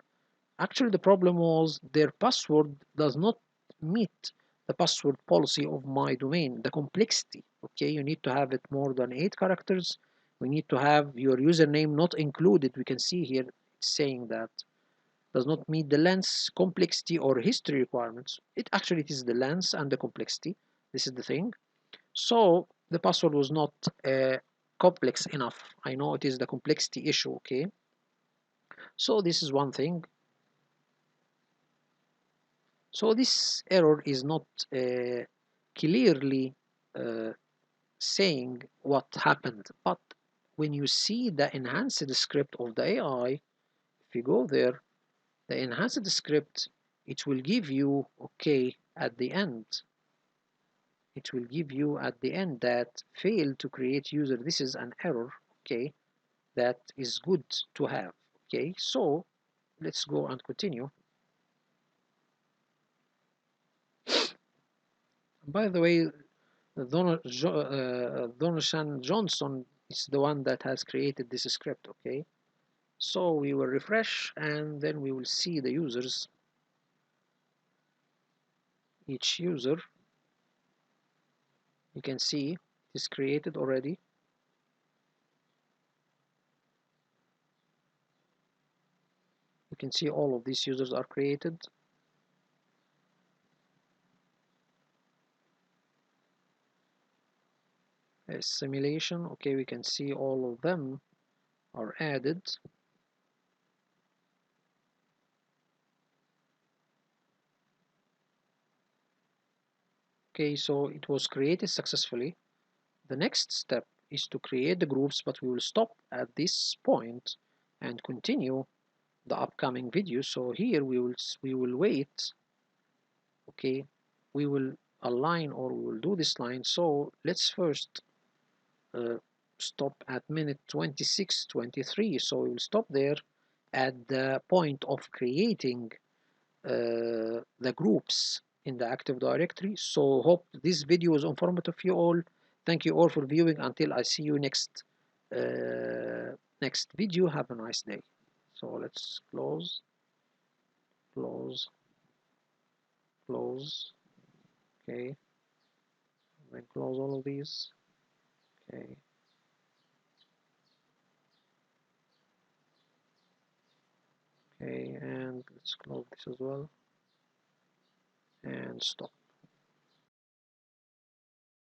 Actually, the problem was their password does not meet the password policy of my domain, the complexity. Okay, you need to have it more than 8 characters. We need to have your username not included. We can see here it's saying that does not meet the length, complexity, or history requirements. It is the length and the complexity. This is the thing. So the password was not complex enough. I know it is the complexity issue. Okay, so this is one thing. So this error is not clearly uh, saying what happened, but when you see the enhanced script of the AI, if you go there, the enhanced script, it will give you, okay, at the end, it will give you at the end that failed to create user. This is an error, okay, that is good to have. Okay, so let's go and continue. By the way, Donashan Johnson is the one that has created this script, okay? So we will refresh and then we will see the users. Each user, you can see, is created already. You can see all of these users are created. simulation. Okay, we can see all of them are added. Okay, so it was created successfully. The next step is to create the groups, but we will stop at this point and continue the upcoming video. So here we will wait. Okay, we will align, or we will do this line. So let's first uh, stop at minute 26:23. So we will stop there at the point of creating the groups in the Active Directory. So hope this video was informative for you all. Thank you all for viewing. Until I see you next video. Have a nice day. So let's close, close. Okay, then close all of these. Okay, okay, and let's close this as well and stop.